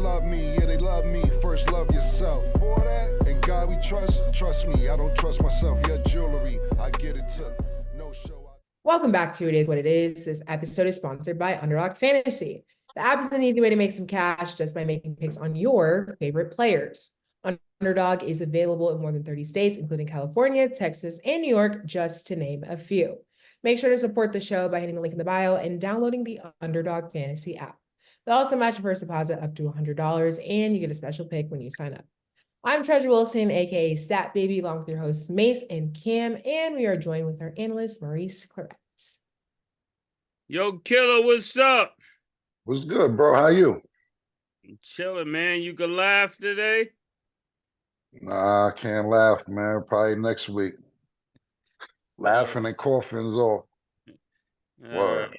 love me, yeah, they love me. First love yourself. For that, and God we trust me. I don't trust myself. Your jewelry, I get it took. No show. Welcome back to It Is What It Is. This episode is sponsored by Underdog Fantasy. The app is an easy way to make some cash just by making picks on your favorite players. Underdog is available in more than 30 states, including California, Texas, and New York, just to name a few. Make sure to support the show by hitting the link in the bio and downloading the Underdog Fantasy app. They'll also match your first deposit up to $100, and you get a special pick when you sign up. I'm Treasure Wilson, aka Stat Baby, along with your hosts Mase and Cam, and we are joined with our analyst Maurice Clarett. Yo, Killer, what's up? What's good, bro? How you? I'm chilling, man. You can laugh today? Nah, I can't laugh, man. Probably next week. Laughing and coughing is all. Word.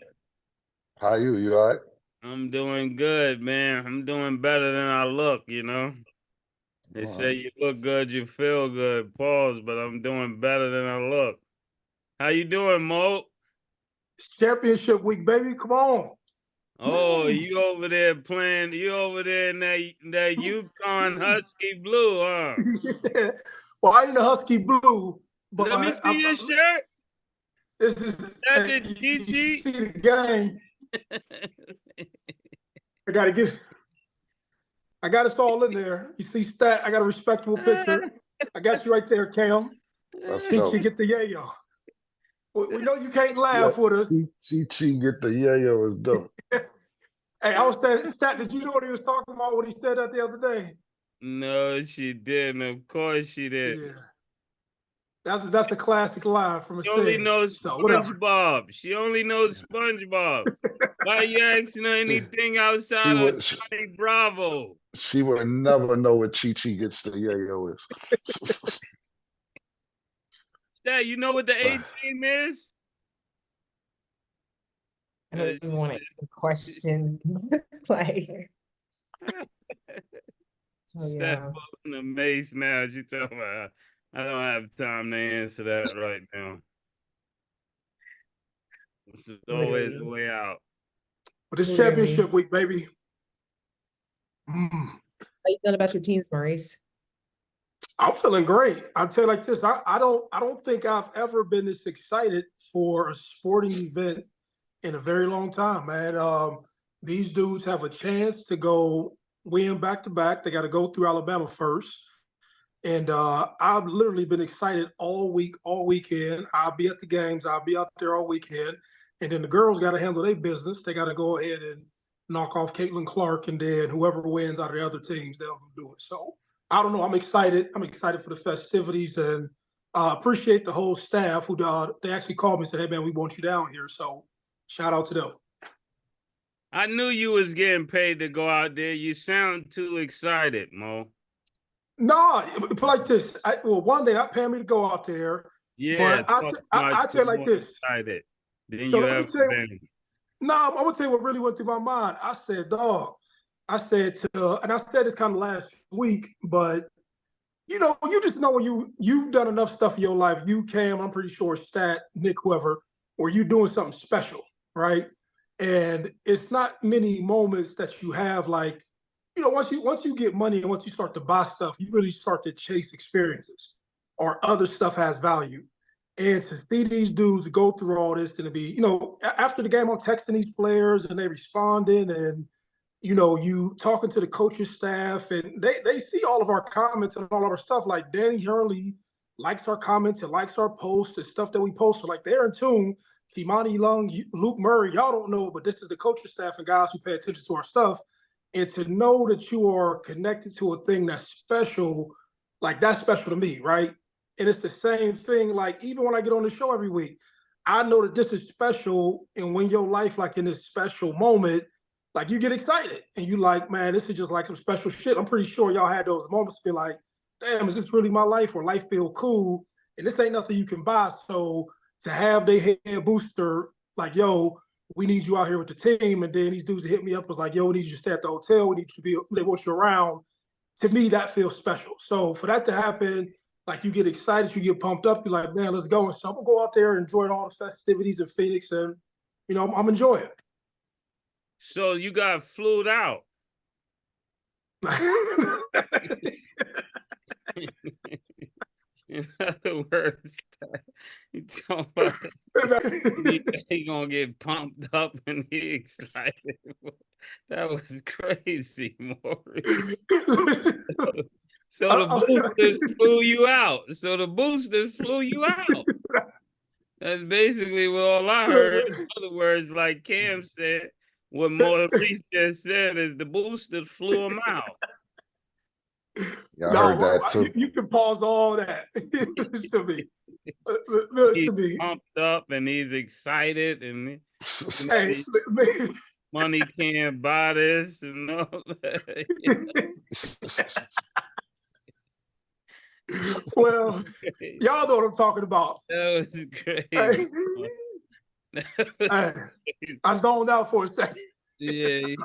How you? You all right? I'm doing good, man. I'm doing better than I look, you know? They say you look good, you feel good. Pause, but I'm doing better than I look. How you doing, Mo? Championship week, baby. Come on. Oh, you over there playing, you over there in that Yukon Husky Blue, huh? Yeah. Well, I ain't a Husky Blue, but let me see your shirt. This is that's it, Chi-Chi. See the gang. I got us all in there. You see Stat, I got a respectable picture. I got you right there, Cam. Chi-Chi get the yayo. We know you can't laugh with us. Chi-Chi get the yayo is dope. Hey, I was saying, Stat, did you know what he was talking about when he said that the other day? No, she didn't. Of course she did. Yeah. That's a classic line from a She only knows SpongeBob. So, she only knows SpongeBob. Why you asking her anything outside of Johnny Bravo? She would never know what Chi-Chi gets the yayo is. Stat, you know what the A-team is? I don't even want to question like. So, Stat pulling the Mase now. She talking about I don't have time to answer that right now. This is always the way out. But it's championship week, baby. How you feel about your teams, Maurice? I'm feeling great. I'll tell you like this. I don't think I've ever been this excited for a sporting event in a very long time, man. These dudes have a chance to go win back-to-back. They got to go through Alabama first. And I've literally been excited all week, all weekend. I'll be at the games. I'll be out there all weekend. And then the girls got to handle their business. They got to go ahead and knock off Caitlin Clark, and then whoever wins out of the other teams, they'll do it. So I don't know. I'm excited. I'm excited for the festivities, and appreciate the whole staff who they actually called me and said, "Hey man, we want you down here." So shout out to them. I knew you was getting paid to go out there. You sound too excited, Mo. No, put like this. One, they're not paying me to go out there. Yeah, but I tell you like this. Excited than So you ever been. No, I'm gonna tell you what really went through my mind. I said, dog. I said and I said this kind of last week, but you know, you just know when you've done enough stuff in your life, you Cam, I'm pretty sure Stat, Nick, whoever, or you doing something special, right? And it's not many moments that you have like, you know, once you get money and once you start to buy stuff, you really start to chase experiences or other stuff has value. And to see these dudes go through all this and to be, you know, after the game, I'm texting these players and they responding and, you know, you talking to the coaching staff and they see all of our comments and all of our stuff. Like Danny Hurley likes our comments and likes our posts and stuff that we post. So like they're in tune. Kimani Lung, Luke Murray, y'all don't know, but this is the coaching staff and guys who pay attention to our stuff. And to know that you are connected to a thing that's special, like that's special to me, right? And it's the same thing, like even when I get on the show every week, I know that this is special. And when your life, like in this special moment, like you get excited and you like, man, this is just like some special shit. I'm pretty sure y'all had those moments feel like, damn, is this really my life? Or life feel cool? And this ain't nothing you can buy. So to have their head booster, like, yo, we need you out here with the team. And then these dudes that hit me up was like, yo, we need you to stay at the hotel. We need you to be, they want you around. To me, that feels special. So for that to happen, like you get excited, you get pumped up, you're like, man, let's go. And so I'm gonna go out there and enjoy all the festivities in Phoenix, and you know, I'm enjoying it. So you got flued out. In other words, he talking about he gonna get pumped up and he excited. That was crazy, Maurice. So the boosters flew you out. That's basically what all I heard. In other words, like Cam said, what Maurice just said is the boosters flew him out. Yeah, I heard that too. You can pause all that. Listen to me. He's pumped up and he's excited and Hey, money can't buy this and all that. Well, y'all know what I'm talking about. That was crazy. Hey, I zoned out for a second. Yeah,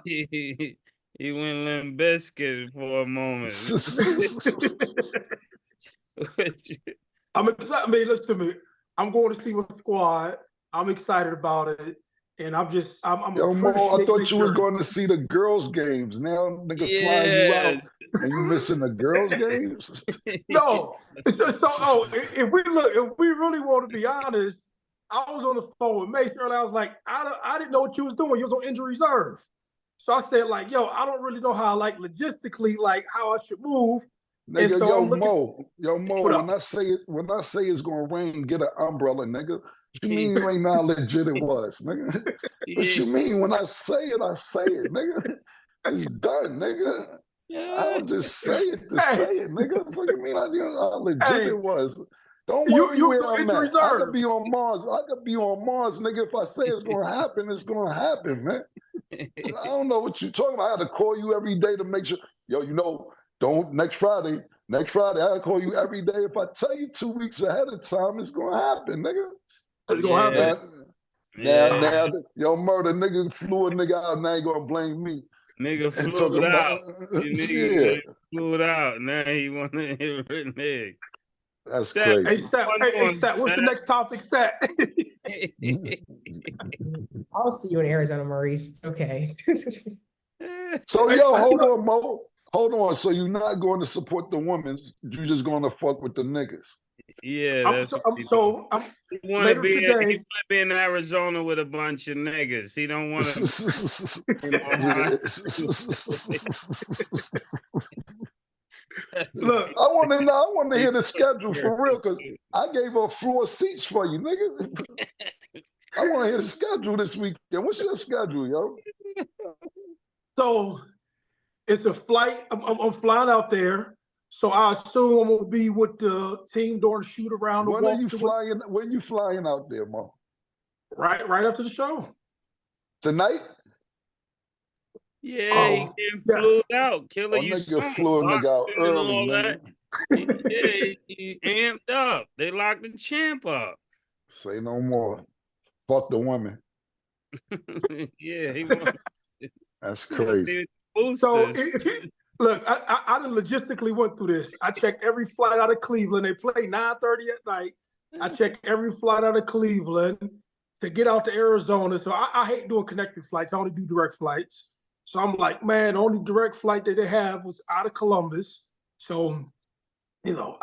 he went Limp Bizkit for a moment. I'm excited. I mean, listen to me. I'm going to see my squad. I'm excited about it. And I'm Yo, Mo, I thought you was going to see the girls' games. Now nigga flying you out and you missing the girls' games? No. If we really want to be honest, I was on the phone with Mase earlier. I was like, I didn't know what you was doing. You was on injury reserve. So I said, like, yo, I don't really know how, like, logistically, like, how I should move. Nigga, so Mo, when I say it's gonna rain, get an umbrella, nigga. What you mean you ain't know how legit it was, nigga? What you mean when I say it, nigga? It's done, nigga. I don't just say it to say it, nigga. What do you mean how legit it was? Don't worry where I'm at. I could be on Mars. Nigga. If I say it's gonna happen, it's gonna happen, man. I don't know what you're talking about. I had to call you every day to make sure, next Friday, I had to call you every day. If I tell you 2 weeks ahead of time, it's gonna happen, nigga. It's gonna happen. Now, murder nigga flew a nigga out, now you gonna blame me. Nigga flew out. Nigga flew it out. Now he want to hit written egg. That's crazy. Hey, Stat, what's the next topic, Stat? I'll see you in Arizona, Maurice. It's okay. So, yo, hold on, Mo. Hold on. So you're not going to support the women. You're just going to fuck with the niggas. Yeah, I'm he want to be in Arizona with a bunch of niggas. He don't want to. Look, I want to hear the schedule for real, because I gave her floor seats for you, nigga. I want to hear the schedule this weekend. What's your schedule, yo? So it's a flight. I'm flying out there. So I assume I'm gonna be with the team during the shoot around. When are you flying? When you flying out there, Mo? Right after the show. Tonight? Yeah, he flew out. Killer, you flew a nigga out early, man. Yeah, he amped up. They locked the champ up. Say no more. Fuck the women. Yeah, he was. That's crazy. So look, I done logistically went through this. I checked every flight out of Cleveland. They play 9:30 at night. I checked every flight out of Cleveland to get out to Arizona. So I hate doing connecting flights. I only do direct flights. So I'm like, man, the only direct flight that they have was out of Columbus. So, y'all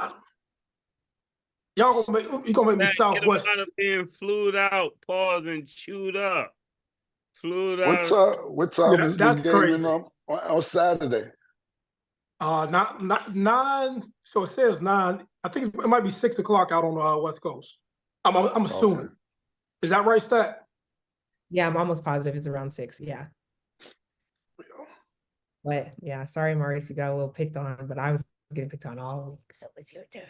gonna make me Southwest. Get of being flued out, paused and chewed up. Flued out. What time is the game on Saturday? Not 9. So it says 9. I think it might be 6 o'clock out on the West Coast. I'm assuming. Okay. Is that right, Stat? Yeah, I'm almost positive it's around 6. Yeah. But yeah, sorry, Maurice, you got a little picked on, but I was getting picked on all week, so it's your turn.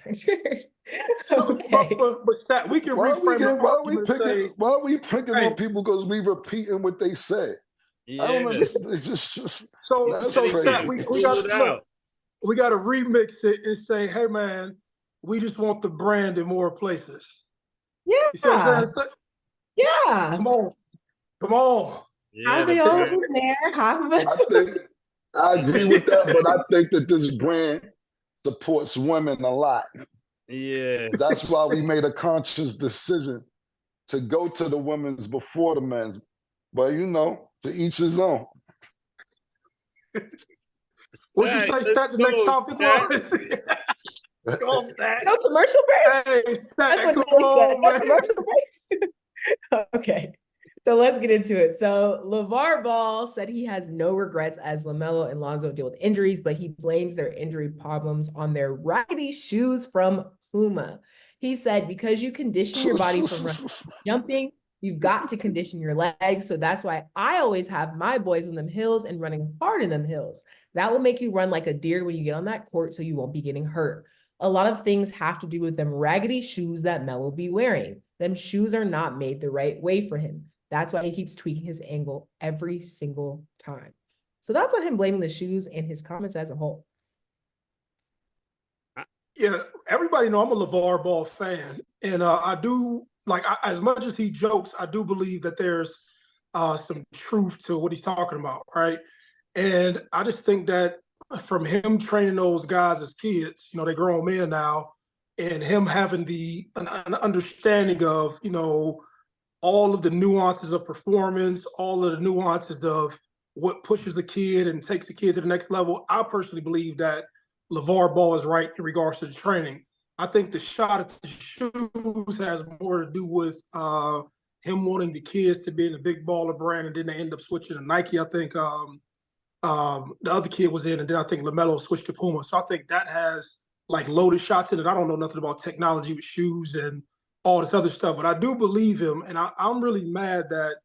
Okay. But Stat, we can reframe. Why are we picking on people because we repeating what they said? Yeah. I don't understand. It's just so Stat, we got to remix it and say, hey man, we just want the brand in more places. Yeah. Yeah. Come on. Yeah, half of y'all there, half of us. I agree with that, but I think that this brand supports women a lot. Yeah. That's why we made a conscious decision to go to the women's before the men's. But to each his own. What'd you say, Stat? The next topic was? Go, Stat. No commercial breaks. Hey, That's Stat, what come they said. on, No man. commercial breaks. Okay. So let's get into it. So Lavar Ball said he has no regrets as LaMelo and Lonzo deal with injuries, but he blames their injury problems on their raggedy shoes from Puma. He said, because you condition your body for running, jumping, you've got to condition your legs. So that's why I always have my boys on them hills and running hard in them hills. That will make you run like a deer when you get on that court, so you won't be getting hurt. A lot of things have to do with them raggedy shoes that Mel will be wearing. Them shoes are not made the right way for him. That's why he keeps tweaking his angle every single time. So that's on him blaming the shoes and his comments as a whole. Yeah, everybody know I'm a LaVar Ball fan. And I do, as much as he jokes, I do believe that there's some truth to what he's talking about, right? And I just think that from him training those guys as kids, they're grown men now, and him having an understanding of, all of the nuances of performance, all of the nuances of what pushes the kid and takes the kid to the next level. I personally believe that LaVar Ball is right in regards to the training. I think the shot at the shoes has more to do with him wanting the kids to be in the big baller brand, and then they end up switching to Nike. I think the other kid was in, and then I think LaMelo switched to Puma. So I think that has loaded shots in it. I don't know nothing about technology with shoes and all this other stuff, but I do believe him, and I'm really mad that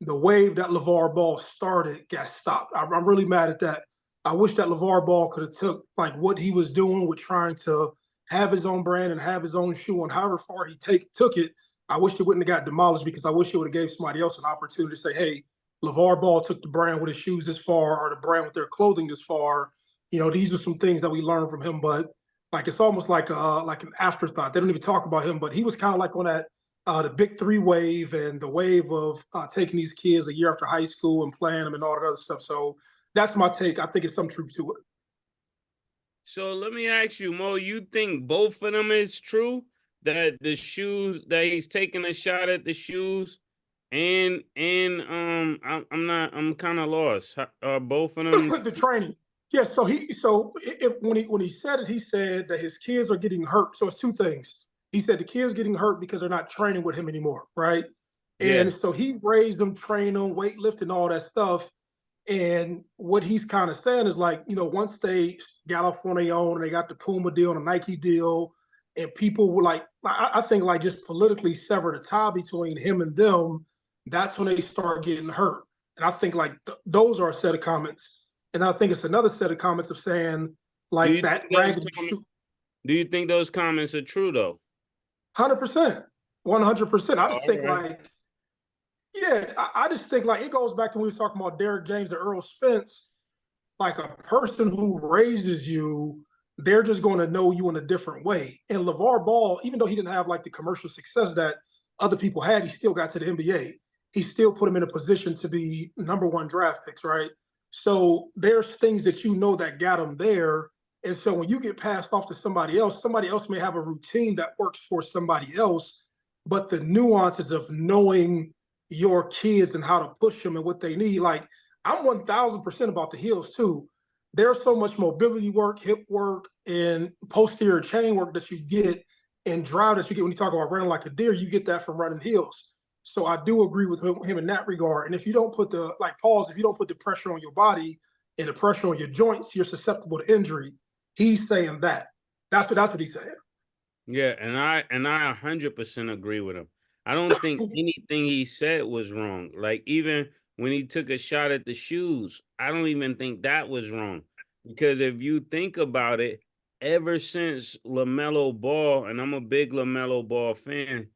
the wave that LaVar Ball started got stopped. I'm really mad at that. I wish that LaVar Ball could have took what he was doing with trying to have his own brand and have his own shoe, and however far he took it. I wish it wouldn't have got demolished, because I wish it would have gave somebody else an opportunity to say, hey, LaVar Ball took the brand with his shoes this far, or the brand with their clothing this far. These are some things that we learned from him, but it's almost like an afterthought. They don't even talk about him, but he was kind of on that the big three wave, and the wave of taking these kids a year after high school and playing them and all that other stuff. So that's my take. I think it's some truth to it. So let me ask you, Mo, you think both of them is true? That the shoes, that he's taking a shot at the shoes, and I'm kind of lost. Both of them The training. Yeah, when he said it, he said that his kids are getting hurt. So it's two things. He said the kids getting hurt because they're not training with him anymore, right? And so he raised them, trained them, weightlifting, all that stuff. And what he's kind of saying is once they got off on their own and they got the Puma deal and the Nike deal, and people were I think just politically sever the tie between him and them, that's when they start getting hurt. And I think those are a set of comments. And I think it's another set of comments of saying that raggedy shoe. Do you think those comments are true though? 100%, 100%. I just think I just think it goes back to when we were talking about Derrick James and Earl Spence. A person who raises you, they're just going to know you in a different way. And LaVar Ball, even though he didn't have the commercial success that other people had, he still got to the NBA. He still put him in a position to be #1 draft picks, right? So there's things that that got him there. And so when you get passed off to somebody else may have a routine that works for somebody else, but the nuances of knowing your kids and how to push them and what they need, I'm 1000% about the heels too. There's so much mobility work, hip work, and posterior chain work that you get, and drive that you get when you talk about running like a deer. You get that from running heels. So I do agree with him in that regard. And if you don't put if you don't put the pressure on your body and the pressure on your joints, you're susceptible to injury. He's saying that. That's what he's saying. Yeah, and I 100% agree with him. I don't think anything he said was wrong. Even when he took a shot at the shoes, I don't even think that was wrong. Because if you think about it, ever since LaMelo Ball, and I'm a big LaMelo Ball fan,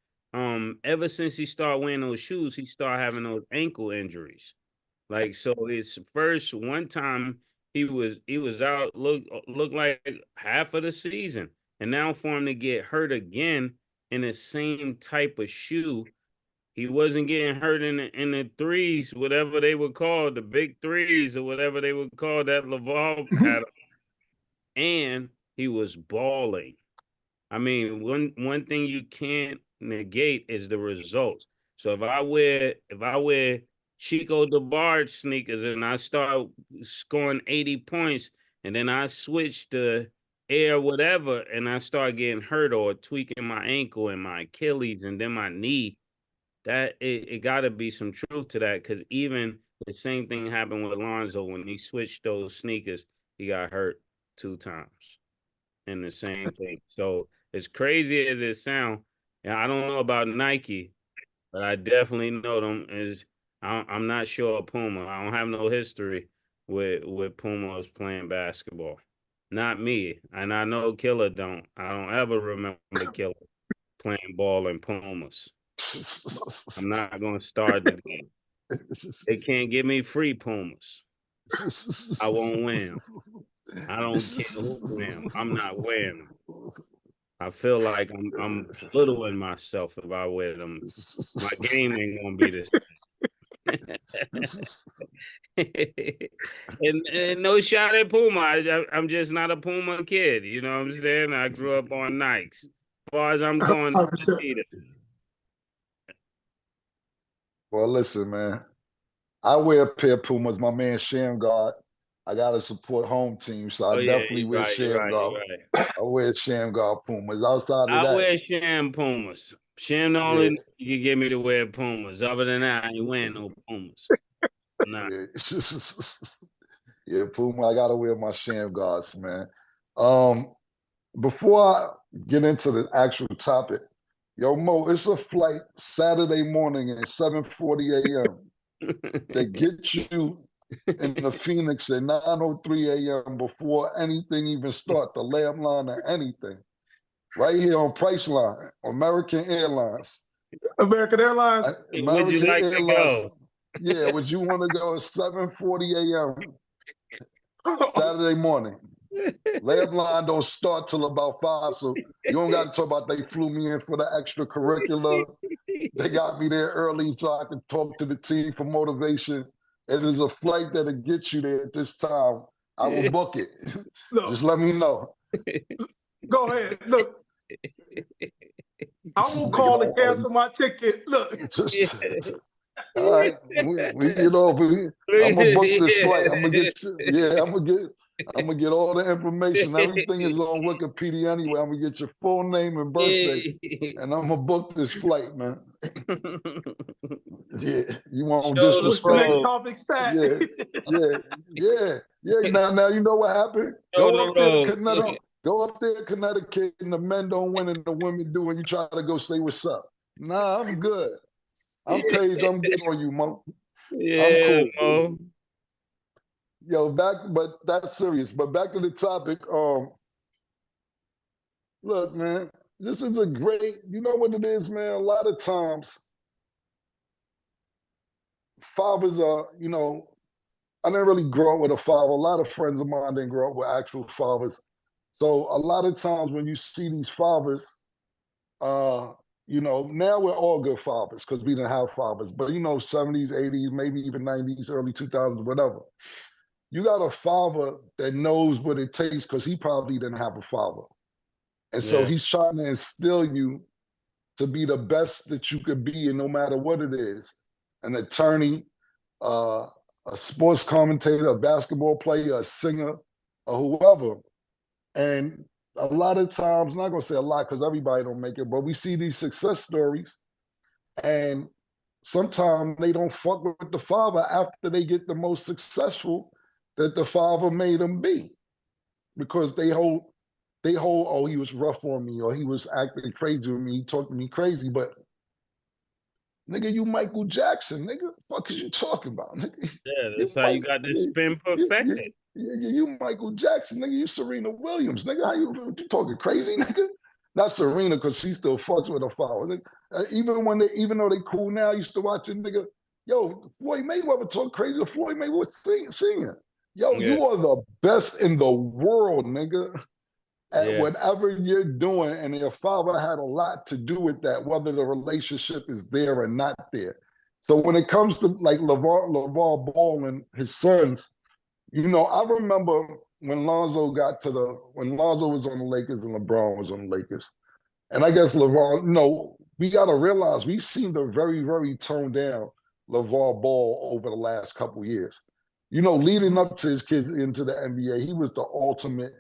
ever since he started wearing those shoes, he started having those ankle injuries. So his first one time he was out, looked like half of the season. And now for him to get hurt again in the same type of shoe, he wasn't getting hurt in the threes, whatever they would call the big threes or whatever they would call that Lavar had. And he was balling. I mean, one thing you can't negate is the results. So if I wear Chico DeBarge sneakers, and I start scoring 80 points, and then I switch to Air whatever, and I start getting hurt or tweaking my ankle and my Achilles and then my knee. That it got to be some truth to that, because even the same thing happened with Lonzo when he switched those sneakers. He got hurt 2 times in the same thing. So as crazy as it sounds, and I don't know about Nike, but I definitely know them is I'm not sure of Puma. I don't have no history with Pumas playing basketball. Not me. And I know Killer don't. I don't ever remember Killer playing ball in Pumas. I'm not going to start the game. They can't give me free Pumas. I won't win. I don't care who win. I'm not wearing them. I feel like I'm belittling myself if I wear them. My game ain't gonna be this. and no shot at Puma. I'm just not a Puma kid. You know what I'm saying? I grew up on Nikes. As far as I'm going, well, listen, man. I wear a pair of Pumas. My man Shamgar. I gotta support home team, so I definitely wear Shamgar. I wear Shamgar Pumas. Outside of that, I wear Sham Pumas. Sham the only you can get me to wear Pumas. Other than that, I ain't wearing no Pumas. Nah. Yeah, Puma. I gotta wear my Shamgars, man. Before I get into the actual topic, yo, Mo, it's a flight Saturday morning at 7:40 a.m. They get you in the Phoenix at 9:03 a.m. before anything even start, the lamb line or anything. Right here on Priceline, American Airlines. American Airlines. Would you like to go? Yeah, would you want to go at 7:40 a.m. Saturday morning? Lamb line don't start till about 5, so you don't got to talk about they flew me in for the extracurricular. They got me there early so I can talk to the team for motivation. It is a flight that'll get you there at this time. I will book it. Look, just let me know. Go ahead. Look. I will call and cancel my ticket. Look. All right. I'm gonna book this flight. I'm gonna get all the information. Everything is on Wikipedia anyway. I'm gonna get your full name and birthday. And I'm gonna book this flight, man. Yeah, you won't disrespect. Next topic stat. Yeah. Now you know what happened. Go up there, Connecticut, and the men don't win and the women do, and you try to go say what's up. Nah, I'm good. I'm Paige. I'm good on you, Mo. Yeah, I'm cool. Mo. Yo, but that's serious. But back to the topic. Look, man, this is a great. You know what it is, man. A lot of times, fathers are. I didn't really grow up with a father. A lot of friends of mine didn't grow up with actual fathers. So a lot of times when you see these fathers, now we're all good fathers because we didn't have fathers. But 70s, 80s, maybe even 90s, early 2000s, whatever. You got a father that knows what it takes because he probably didn't have a father. And so he's trying to instill you to be the best that you could be, and no matter what it is, an attorney, a sports commentator, a basketball player, a singer, or whoever. And a lot of times, I'm not gonna say a lot because everybody don't make it, but we see these success stories, and sometimes they don't fuck with the father after they get the most successful that the father made them be, because they hold, oh, he was rough on me, or he was acting crazy with me, he talked to me crazy, but nigga, you Michael Jackson, nigga, what is you talking about, nigga? Yeah, that's how you got this spin perfected. You Michael Jackson, nigga. You Serena Williams, nigga. How you talking crazy, nigga? Not Serena, because she still fucks with her father. Even though they cool now, you still watching, nigga. Yo, Floyd Mayweather talk crazy. Floyd Mayweather singing. Yo, you are the best in the world, nigga. At whatever you're doing, and your father had a lot to do with that, whether the relationship is there or not there. So when it comes to like Lavar Ball and his sons, I remember when Lonzo was on the Lakers and LeBron was on the Lakers. And I guess LeBron, we got to realize we seemed to very, very tone down LaVar Ball over the last couple years. You know, leading up to his kids into the NBA, he was the ultimate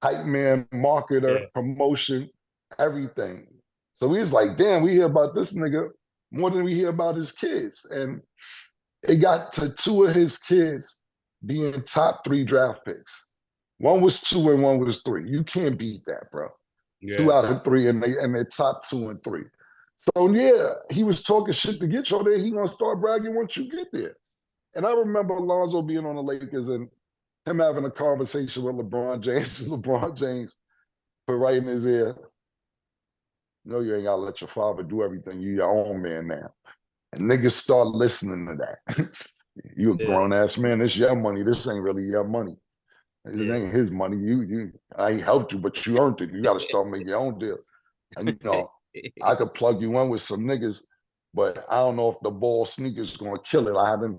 hype man, marketer, promotion, everything. So we was like, damn, we hear about this nigga more than we hear about his kids. And it got to 2 of his kids being top 3 draft picks. One was 2 and one was 3. You can't beat that, bro. Yeah. 2 out of 3, and they're top 2 and 3. So yeah, he was talking shit to get you there. He gonna start bragging once you get there. And I remember Alonzo being on the Lakers and him having a conversation with LeBron James. LeBron James put right in his ear, "No, you ain't gotta let your father do everything. You your own man now." And niggas start listening to that. You a grown ass man. This your money. This ain't really your money. It ain't his money. I helped you, but you earned it. You got to start making your own deal. And you know, I could plug you in with some niggas, but I don't know if the Ball sneakers gonna kill it. I haven't.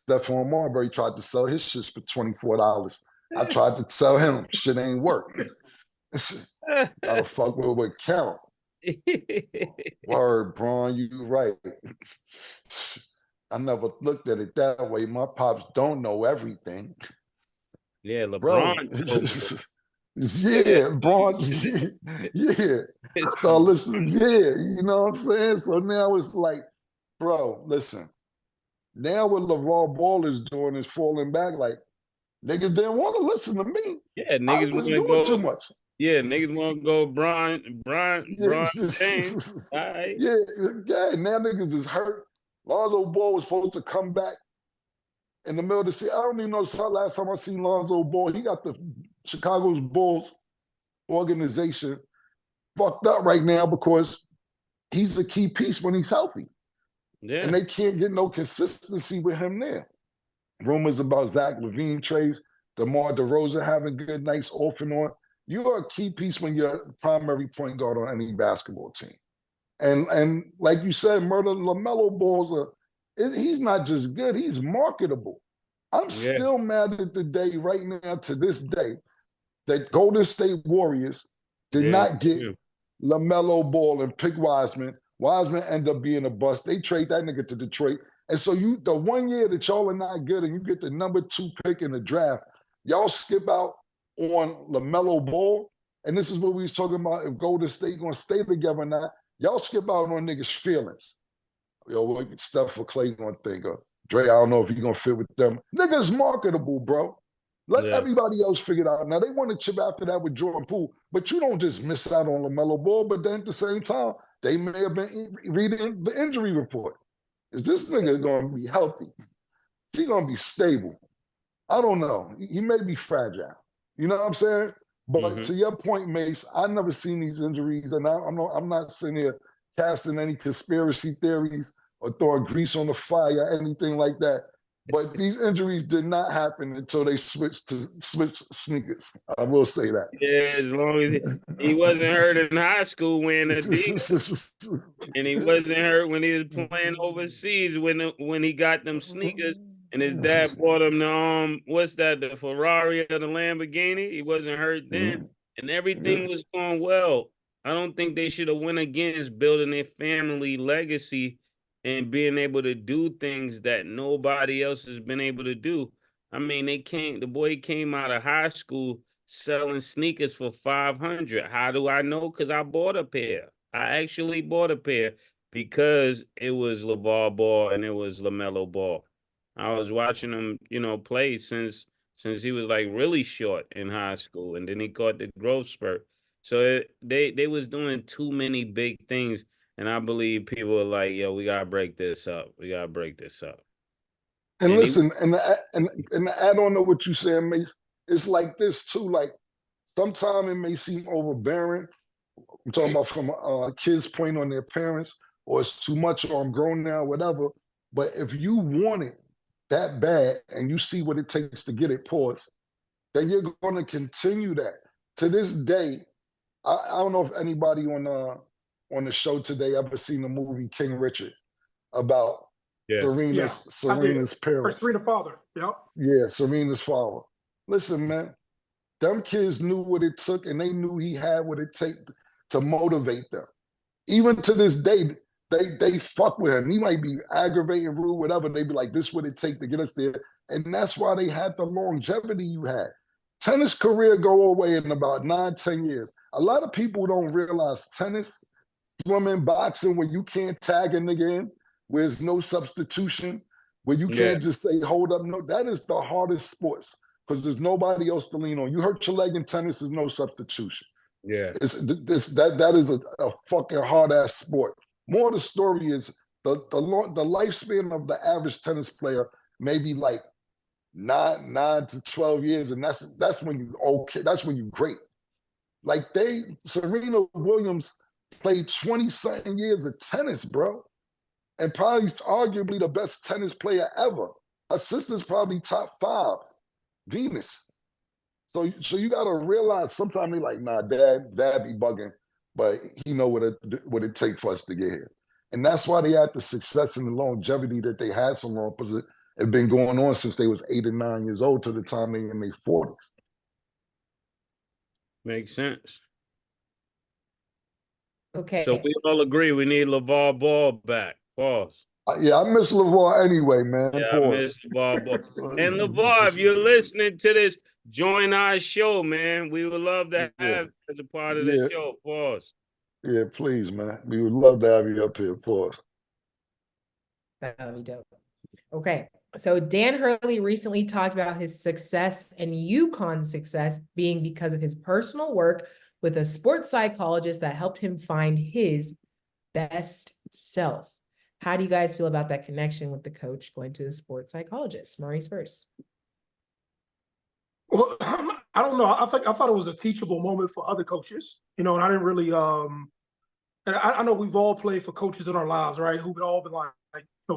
Stephon Marbury tried to sell his shit for $24. I tried to tell him shit ain't work. Gotta fuck with Carol. Word, Braun, you right. I never looked at it that way. My pops don't know everything. Yeah, LeBron. Bro, yeah, Braun, yeah. Start listening, yeah, you know what I'm saying? So now it's like, bro, listen. Now what LaVar Ball is doing is falling back. Like, niggas didn't want to listen to me. Yeah, niggas was doing too much. Yeah, niggas want to go Bron James. All right. Yeah, now niggas is hurt. Lonzo Ball was supposed to come back in the middle of the season. I don't even know the last time I seen Lonzo Ball. He got the Chicago's Bulls organization fucked up right now because he's a key piece when he's healthy. Yeah. And they can't get no consistency with him there. Rumors about Zach LaVine trades, DeMar DeRozan having good nights off and on. You are a key piece when you're a primary point guard on any basketball team. And like you said, LaMelo Ball's he's not just good, he's marketable. I'm still mad at the day right now to this day that Golden State Warriors did not get LaMelo Ball and pick Wiseman. Wiseman ended up being a bust. They trade that nigga to Detroit. And so the 1 year that y'all are not good and you get the number 2 pick in the draft, y'all skip out on LaMelo Ball. And this is what we was talking about, if Golden State gonna stay together or not. Y'all skip out on niggas' feelings. Yo, what stuff for Clay gonna think of? Dre, I don't know if he gonna fit with them. Niggas marketable, bro. Let everybody else figure it out. Now, they want to chip after that with Jordan Poole, but you don't just miss out on LaMelo Ball, but then at the same time, they may have been reading the injury report. Is this nigga going to be healthy? Is he going to be stable? I don't know. He may be fragile. You know what I'm saying? But to your point, Mase, I've never seen these injuries, and I'm not sitting here casting any conspiracy theories or throwing grease on the fire, anything like that. But these injuries did not happen until they switched sneakers. I will say that. Yeah, as long as he wasn't hurt in high school wearing Adidas, and he wasn't hurt when he was playing overseas when he got them sneakers, and his dad bought him the what's that, the Ferrari or the Lamborghini. He wasn't hurt then, and everything was going well. I don't think they should have went against building their family legacy and being able to do things that nobody else has been able to do. I mean, the boy came out of high school selling sneakers for $500. How do I know? Because I bought a pair. I actually bought a pair because it was LaVar Ball and it was LaMelo Ball. I was watching him, play since he was like really short in high school, and then he caught the growth spurt. So they was doing too many big things. And I believe people are like, yo, we got to break this up. We got to break this up. And listen, and to add on to what you said, Mace, it's like this too. Like, sometimes it may seem overbearing. I'm talking about from a kid's point on their parents, or it's too much, or I'm grown now, whatever. But if you want it that bad and you see what it takes to get it, pause, then you're going to continue that. To this day, I don't know if anybody on the show today ever seen the movie King Richard about Serena's parents. Serena's father. Yep. Yeah, Serena's father. Listen, man, them kids knew what it took, and they knew he had what it takes to motivate them. Even to this day, they fuck with him. He might be aggravating, rude, whatever. They be like, this is what it take to get us there. And that's why they had the longevity you had. Tennis career go away in about 9, 10 years. A lot of people don't realize tennis, swimming, boxing, when you can't tag a nigga in, where there's no substitution, where you can't just say, hold up. No, that is the hardest sports because there's nobody else to lean on. You hurt your leg in tennis, there's no substitution. Yeah. That is a fucking hard-ass sport. More of the story is the lifespan of the average tennis player maybe like 9 to 12 years, and that's when you okay. That's when you great. Like Serena Williams played 20-something years of tennis, bro, and probably arguably the best tennis player ever. Her sister's probably top 5, Venus. So you gotta realize sometimes they like, nah, dad be bugging, but he know what it take for us to get here. And that's why they had the success and the longevity that they had so long, because it had been going on since they was 8 and 9 years old to the time they in their 40s. Makes sense. Okay. So we all agree we need Lavar Ball back. Pause. Yeah, I miss Lavar anyway, man. Yeah, Pause. I miss Lavar Ball. And Lavar, if you're listening to this, join our show, man. We would love to have you as a part of the show. Pause. Yeah, please, man. We would love to have you up here. Pause. That would be dope. Okay. So Dan Hurley recently talked about his success and UConn's success being because of his personal work with a sports psychologist that helped him find his best self. How do you guys feel about that connection with the coach going to the sports psychologist? Maurice first. Well, I don't know. I thought it was a teachable moment for other coaches, and I didn't really. And I know we've all played for coaches in our lives, right? Who've all been like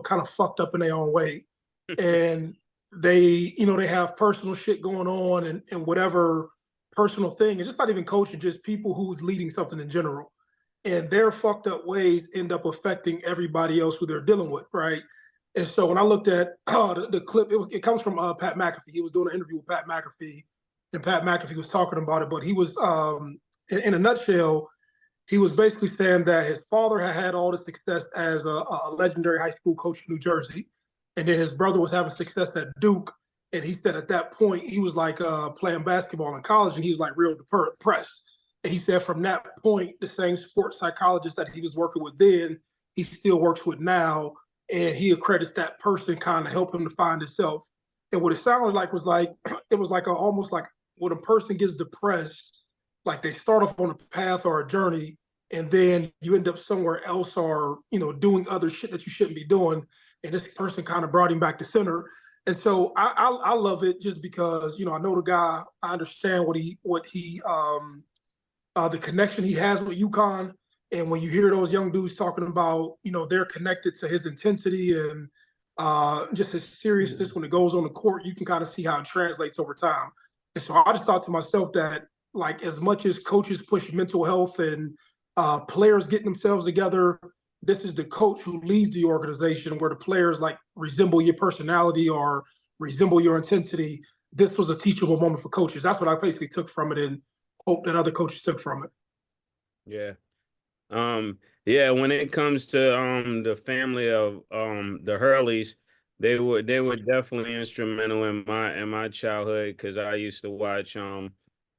kind of fucked up in their own way, and they have personal shit going on and whatever personal thing, and just not even coaching, just people who's leading something in general, and their fucked up ways end up affecting everybody else who they're dealing with, right? And so when I looked at the clip, it comes from Pat McAfee. He was doing an interview with Pat McAfee, and Pat McAfee was talking about it. But he was, in a nutshell, he was basically saying that his father had all the success as a legendary high school coach in New Jersey, and then his brother was having success at Duke. And he said at that point he was like playing basketball in college, and he was like real depressed. And he said from that point, the same sports psychologist that he was working with then, he still works with now. And he accredits that person kind of help him to find himself. And what it sounded like was like, it was like almost like when a person gets depressed, like they start off on a path or a journey, and then you end up somewhere else or, doing other shit that you shouldn't be doing. And this person kind of brought him back to center. And so I love it just because, I know the guy, I understand the connection he has with UConn. And when you hear those young dudes talking about, they're connected to his intensity and just his seriousness when it goes on the court, you can kind of see how it translates over time. And so I just thought to myself that, like, as much as coaches push mental health and players getting themselves together, this is the coach who leads the organization where the players like resemble your personality or resemble your intensity. This was a teachable moment for coaches. That's what I basically took from it and hope that other coaches took from it. Yeah. When it comes to the family of the Hurleys, they were definitely instrumental in my childhood because I used to watch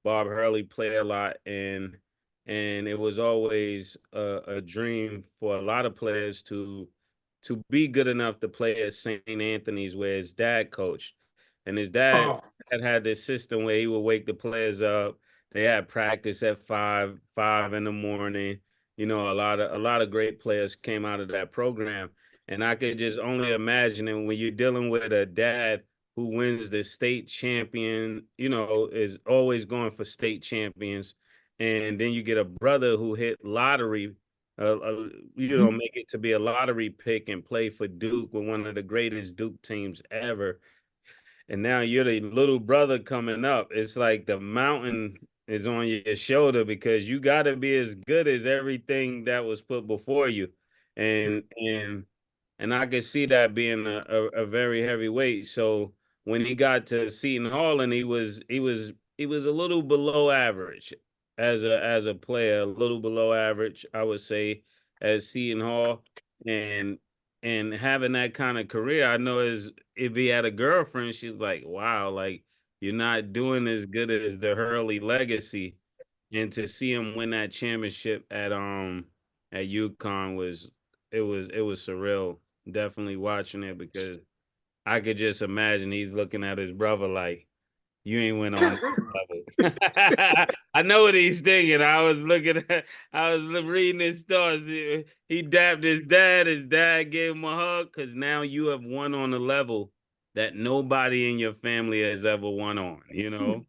Bob Hurley play a lot, and it was always a dream for a lot of players to be good enough to play at St. Anthony's where his dad coached. And his dad had this system where he would wake the players up. They had practice at 5 in the morning. A lot of great players came out of that program. And I could just only imagine it when you're dealing with a dad who wins the state champion, is always going for state champions. And then you get a brother who hit lottery, make it to be a lottery pick and play for Duke with one of the greatest Duke teams ever. And now you're the little brother coming up. It's like the mountain is on your shoulder because you got to be as good as everything that was put before you. And I could see that being a very heavy weight. So when he got to Seton Hall and he was a little below average as a player, a little below average, I would say, at Seton Hall. and having that kind of career, I know if he had a girlfriend, she's like, wow, like you're not doing as good as the Hurley legacy. And to see him win that championship at UConn was surreal. Definitely watching it because I could just imagine he's looking at his brother like, you ain't went on level. I know what he's thinking. I was reading his thoughts. He dapped his dad. His dad gave him a hug because now you have won on a level that nobody in your family has ever won on, you know?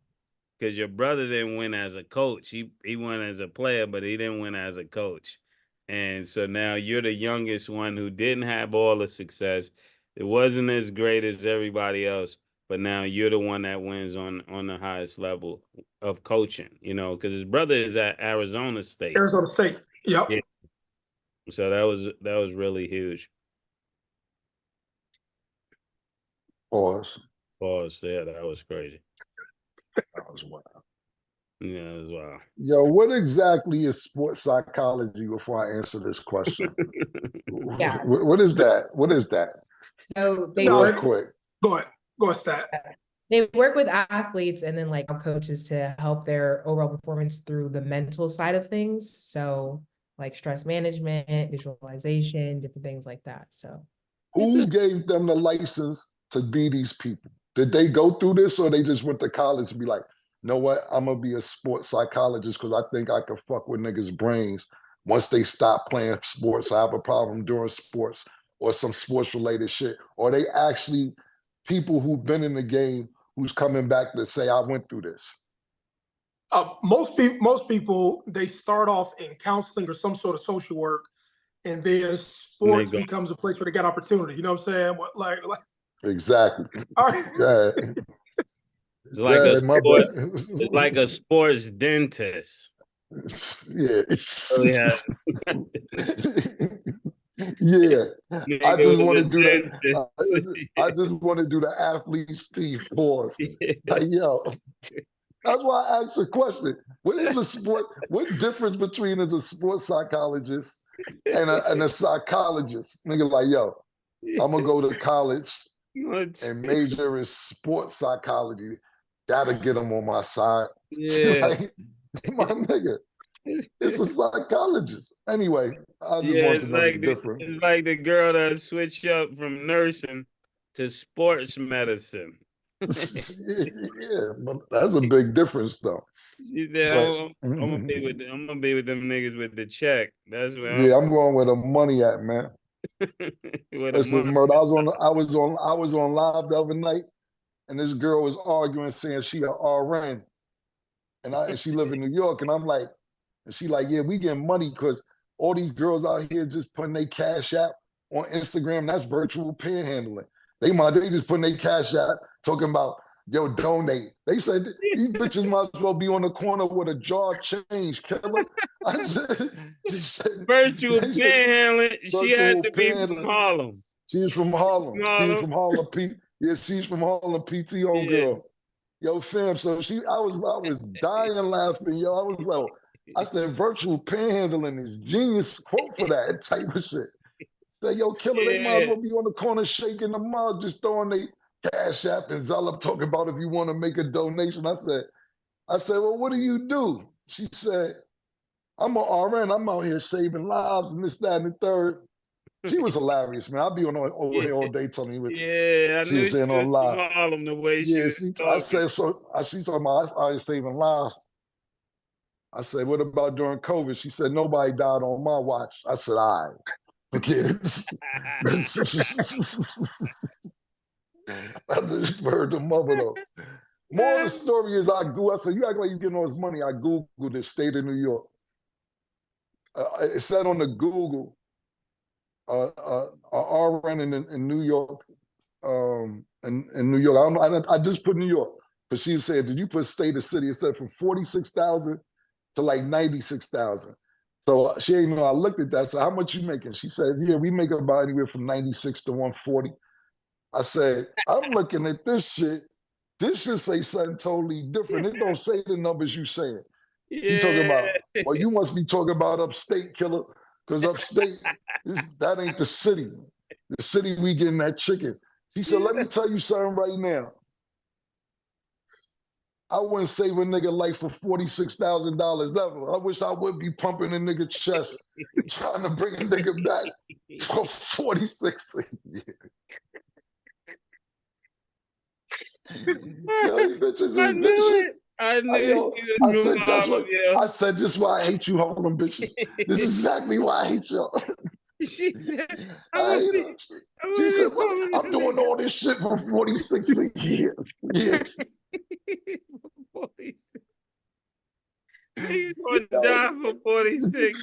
Because your brother didn't win as a coach. He won as a player, but he didn't win as a coach. And so now you're the youngest one who didn't have all the success. It wasn't as great as everybody else, but now you're the one that wins on the highest level of coaching, you know, because his brother is at Arizona State. Arizona State. Yep. Yeah. So that was really huge. Pause. Yeah, that was crazy. That was wild. Yeah, that was wild. Yo, what exactly is sports psychology before I answer this question? Yeah. What is that? What is that? So they Real work, quick. Go ahead, Stat. they work with athletes and then like coaches to help their overall performance through the mental side of things. So like stress management, visualization, different things like that. So who gave them the license to be these people? Did they go through this or they just went to college and be like, you know what, I'm gonna be a sports psychologist because I think I can fuck with niggas' brains once they stop playing sports. I have a problem during sports or some sports related shit. Or they actually people who've been in the game who's coming back to say, I went through this. Most people, they start off in counseling or some sort of social work, and then sports becomes a place where they get opportunity. You know what I'm saying? Like exactly. All right. Yeah. It's like a sports dentist. Yeah. Oh, yeah. Yeah. I just want to do that. I just want to do the athlete Steve pause. Like, yo. That's why I asked the question. What is a sport? What difference between a sports psychologist and a psychologist? Nigga like, yo, I'm gonna go to college and major in sports psychology. That'll get them on my side. Yeah. Like, my nigga, it's a psychologist. Anyway, I just want to know the difference. It's like the girl that switched up from nursing to sports medicine. Yeah, but that's a big difference, though. Yeah, I'm gonna be with them niggas with the check. That's where I'm going where the money at, man. Listen, Murd, I was on live the other night, and this girl was arguing, saying she an RN, and she live in New York, and I'm like, and she like, yeah, we getting money because all these girls out here just putting their cash app on Instagram. That's virtual panhandling. They just putting their cash app talking about, yo, donate. They said these bitches might as well be on the corner with a jar of change, killer. I said, virtual panhandling. She had to be from Harlem. She's from Harlem. She's from Harlem. She's from Harlem. PT on girl. Yo, fam. So I was dying laughing. Yo, I was like, I said, virtual panhandling is genius quote for that type of shit. Say, yo, killer, they might as well be on the corner shaking the mug, just throwing their cash app and Zala talking about if you want to make a donation. I said, well, what do you do? She said, I'm an RN. I'm out here saving lives and this, that, and the third. She was hilarious, man. I'll be over here all day telling you what she was saying on live. Harlem, the way she I said, so she's talking about I was saving lives. I said, what about during COVID? She said, nobody died on my watch. I said, all right. Okay. I just heard the mother though. More of the story is I said, you act like you're getting all this money. I Googled the state of New York. It said on the Google, RN in New York, in New York. I just put New York, but she said, did you put state or city? It said from 46,000 to like 96,000. So she ain't know I looked at that. So how much you making? She said, yeah, we make about anywhere from 96 to 140. I said, I'm looking at this shit. This should say something totally different. It don't say the numbers you saying. You talking about, well, you must be talking about upstate, killer. Because upstate, that ain't the city. The city we getting that chicken. He said, let me tell you something right now. I wouldn't save a nigga life for $46,000 ever. I wish I would be pumping a nigga chest, trying to bring a nigga back for 46 a year. Yo, you bitches I is knew bitches. it. I knew I said that's what I said. This is why I hate you, Harlem bitches. This is exactly why I hate y'all. She said, she said, well, I'm doing all this shit for 46 a year. Yeah. He's gonna die for 46.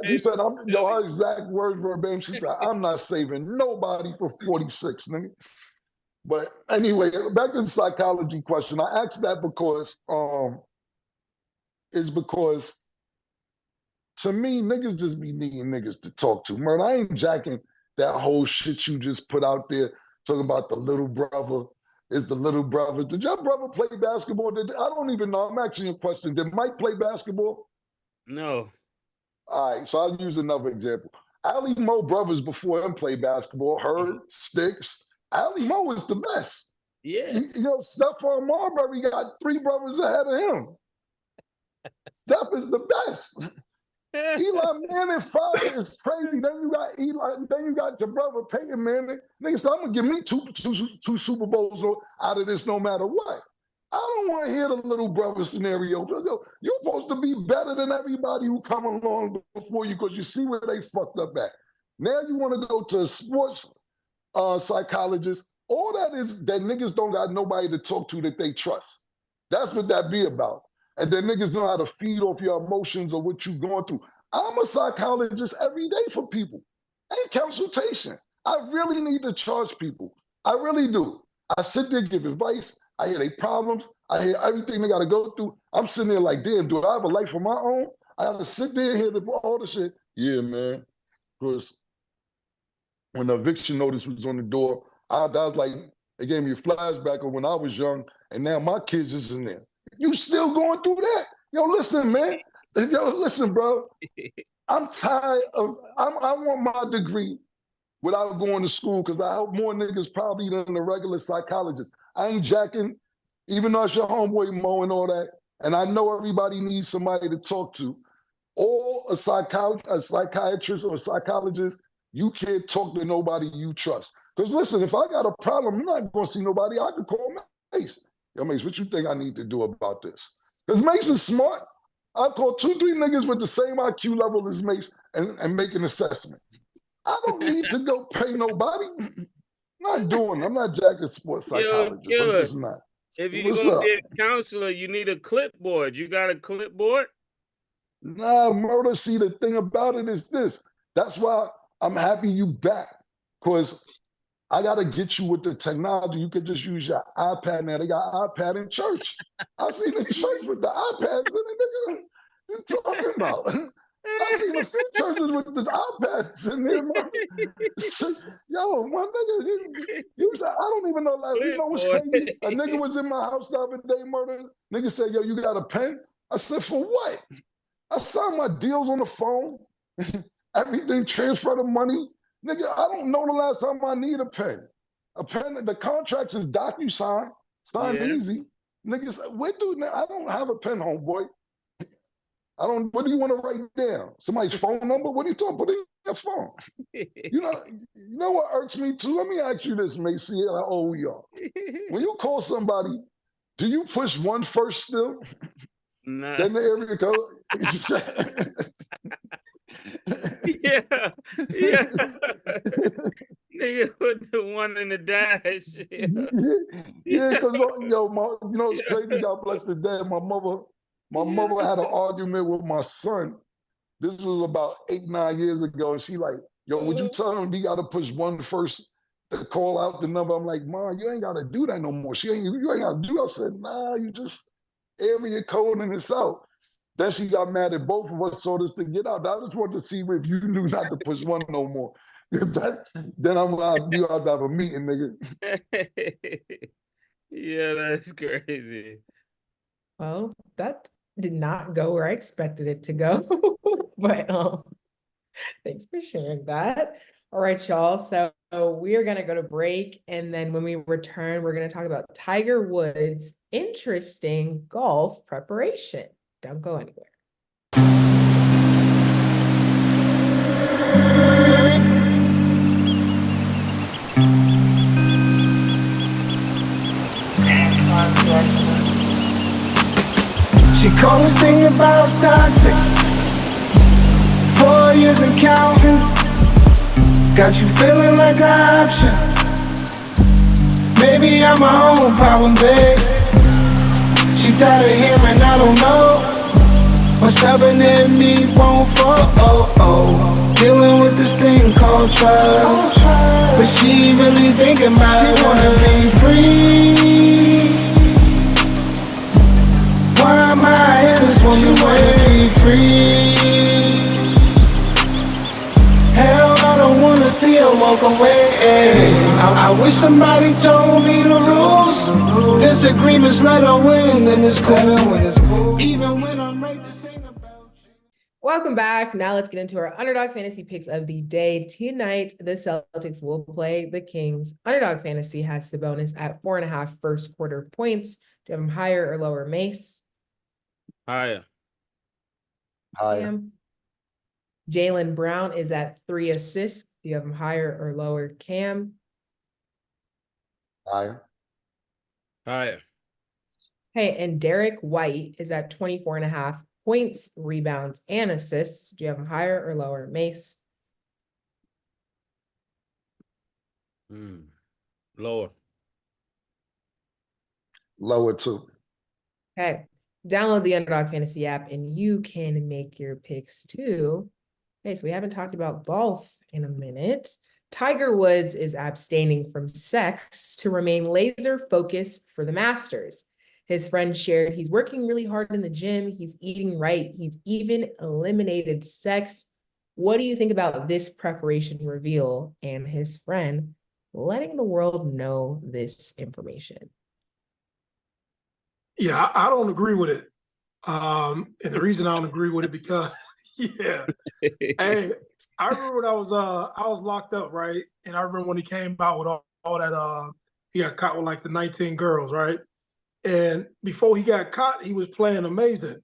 She said, her exact word verbatim, she said, I'm not saving nobody for 46, nigga. But anyway, back to the psychology question. I asked that because to me, niggas just be needing niggas to talk to. Murder, I ain't jacking that whole shit you just put out there, talking about the little brother. Is the little brother. Did your brother play basketball? I don't even know. I'm asking you a question. Did Mike play basketball? No. All right, so I'll use another example. Ali Mo brothers before him played basketball. Hurley, Sticks. Ali Mo is the best. Yeah. You know, Stephon Marbury got 3 brothers ahead of him. Steph is the best. Eli Manning 5 is crazy. Then you got then you got your brother Peyton Manning. Nigga, so I'm gonna give me two Super Bowls out of this no matter what. I don't want to hear the little brother scenario. You're supposed to be better than everybody who come along before you because you see where they fucked up at. Now you want to go to a sports psychologist. All that is that niggas don't got nobody to talk to that they trust. That's what that be about. And then niggas know how to feed off your emotions or what you going through. I'm a psychologist every day for people. And consultation. I really need to charge people. I really do. I sit there, give advice. I hear their problems. I hear everything they got to go through. I'm sitting there like, damn, do I have a life of my own? I have to sit there and hear all the shit. Yeah, man. Because when the eviction notice was on the door, I was like, it gave me a flashback of when I was young, and now my kids is in there. You still going through that? Yo, listen, man. Yo, listen, bro. I'm tired of, I want my degree without going to school because I help more niggas probably than the regular psychologist. I ain't jacking, even though it's your homeboy Mo and all that. And I know everybody needs somebody to talk to. Or a psychiatrist or a psychologist, you can't talk to nobody you trust. Because listen, if I got a problem, I'm not going to see nobody. I could call Mase. Yo, Mase, what you think I need to do about this? Because Mase is smart. I'll call 2-3 niggas with the same IQ level as Mase and make an assessment. I don't need to go pay nobody. I'm not jacking sports psychologist. Yo, I'm just not. If you're going to be a counselor, you need a clipboard. You got a clipboard? Nah, Murder, see, the thing about it is this. That's why I'm happy you back. Because I got to get you with the technology. You could just use your iPad now. They got iPad in church. I seen the church with the iPads in it. Nigga, what you talking about? I seen a few churches with the iPads in there. Yo, my nigga, I don't even know. Like, you know what's crazy? A nigga was in my house the other day, Murder. Nigga said, yo, you got a pen? I said, for what? I signed my deals on the phone. Everything, transfer the money. Nigga, I don't know the last time I need a pen. A pen, the contract is DocuSign, signed easy. Niggas, I don't have a pen, homeboy. What do you want to write down? Somebody's phone number? What are you talking about? Put it in your phone. You know what irks me too? Let me ask you this, Mase, see how old we are. When you call somebody, do you push 1 first still? Nah. Then the area code? Yeah. Nigga put the 1 in the dash. Yeah, because you know it's crazy. God bless the dead. My mother had an argument with my son. This was about 8-9 years ago, and she like, yo, would you tell him he got to push 1 first to call out the number? I'm like, Mom, you ain't got to do that no more. You ain't got to do that. I said, nah, you just area coding this out. Then she got mad at both of us, so this to get out. I just wanted to see if you knew not to push 1 no more. Then I'm like, you have to have a meeting, nigga. Yeah, that's crazy. Well, that did not go where I expected it to go. But Thanks for sharing that. All right, y'all. So we are going to go to break. And then when we return, we're going to talk about Tiger Woods' interesting golf preparation. Don't go anywhere. She called this thing about toxic. 4 years and counting. Got you feeling like an option. Maybe I'm my own problem, babe. She tired of hearing I don't know. My stubborn in me won't fall. Dealing with this thing called trust. But she really thinking about it. Wanna be free. Why am I in this woman? She wanna be free. Hell, I don't wanna see her walk away. I wish somebody told me the rules. Disagreements let her win, then it's cool. Even when I'm right, this ain't about you. Welcome back. Now let's get into our Underdog Fantasy picks of the day. Tonight, the Celtics will play the Kings. Underdog Fantasy has Sabonis at 4.5 first quarter points. Do you have him higher or lower, Mase? Higher. Cam? Jaylen Brown is at 3 assists. Do you have him higher or lower, Cam? Higher. Higher. Hey, and Derek White is at 24.5 points, rebounds, and assists. Do you have him higher or lower, Mase? Lower. Lower too. Okay. Download the Underdog Fantasy app and you can make your picks too. Okay, so we haven't talked about golf in a minute. Tiger Woods is abstaining from sex to remain laser focused for the Masters. His friend shared he's working really hard in the gym. He's eating right. He's even eliminated sex. What do you think about this preparation reveal and his friend letting the world know this information? Yeah, I don't agree with it. And the reason I don't agree with it because, yeah, hey, I remember when I was locked up, right? And I remember when he came out with all that, he got caught with like the 19 girls, right? And before he got caught, he was playing amazing.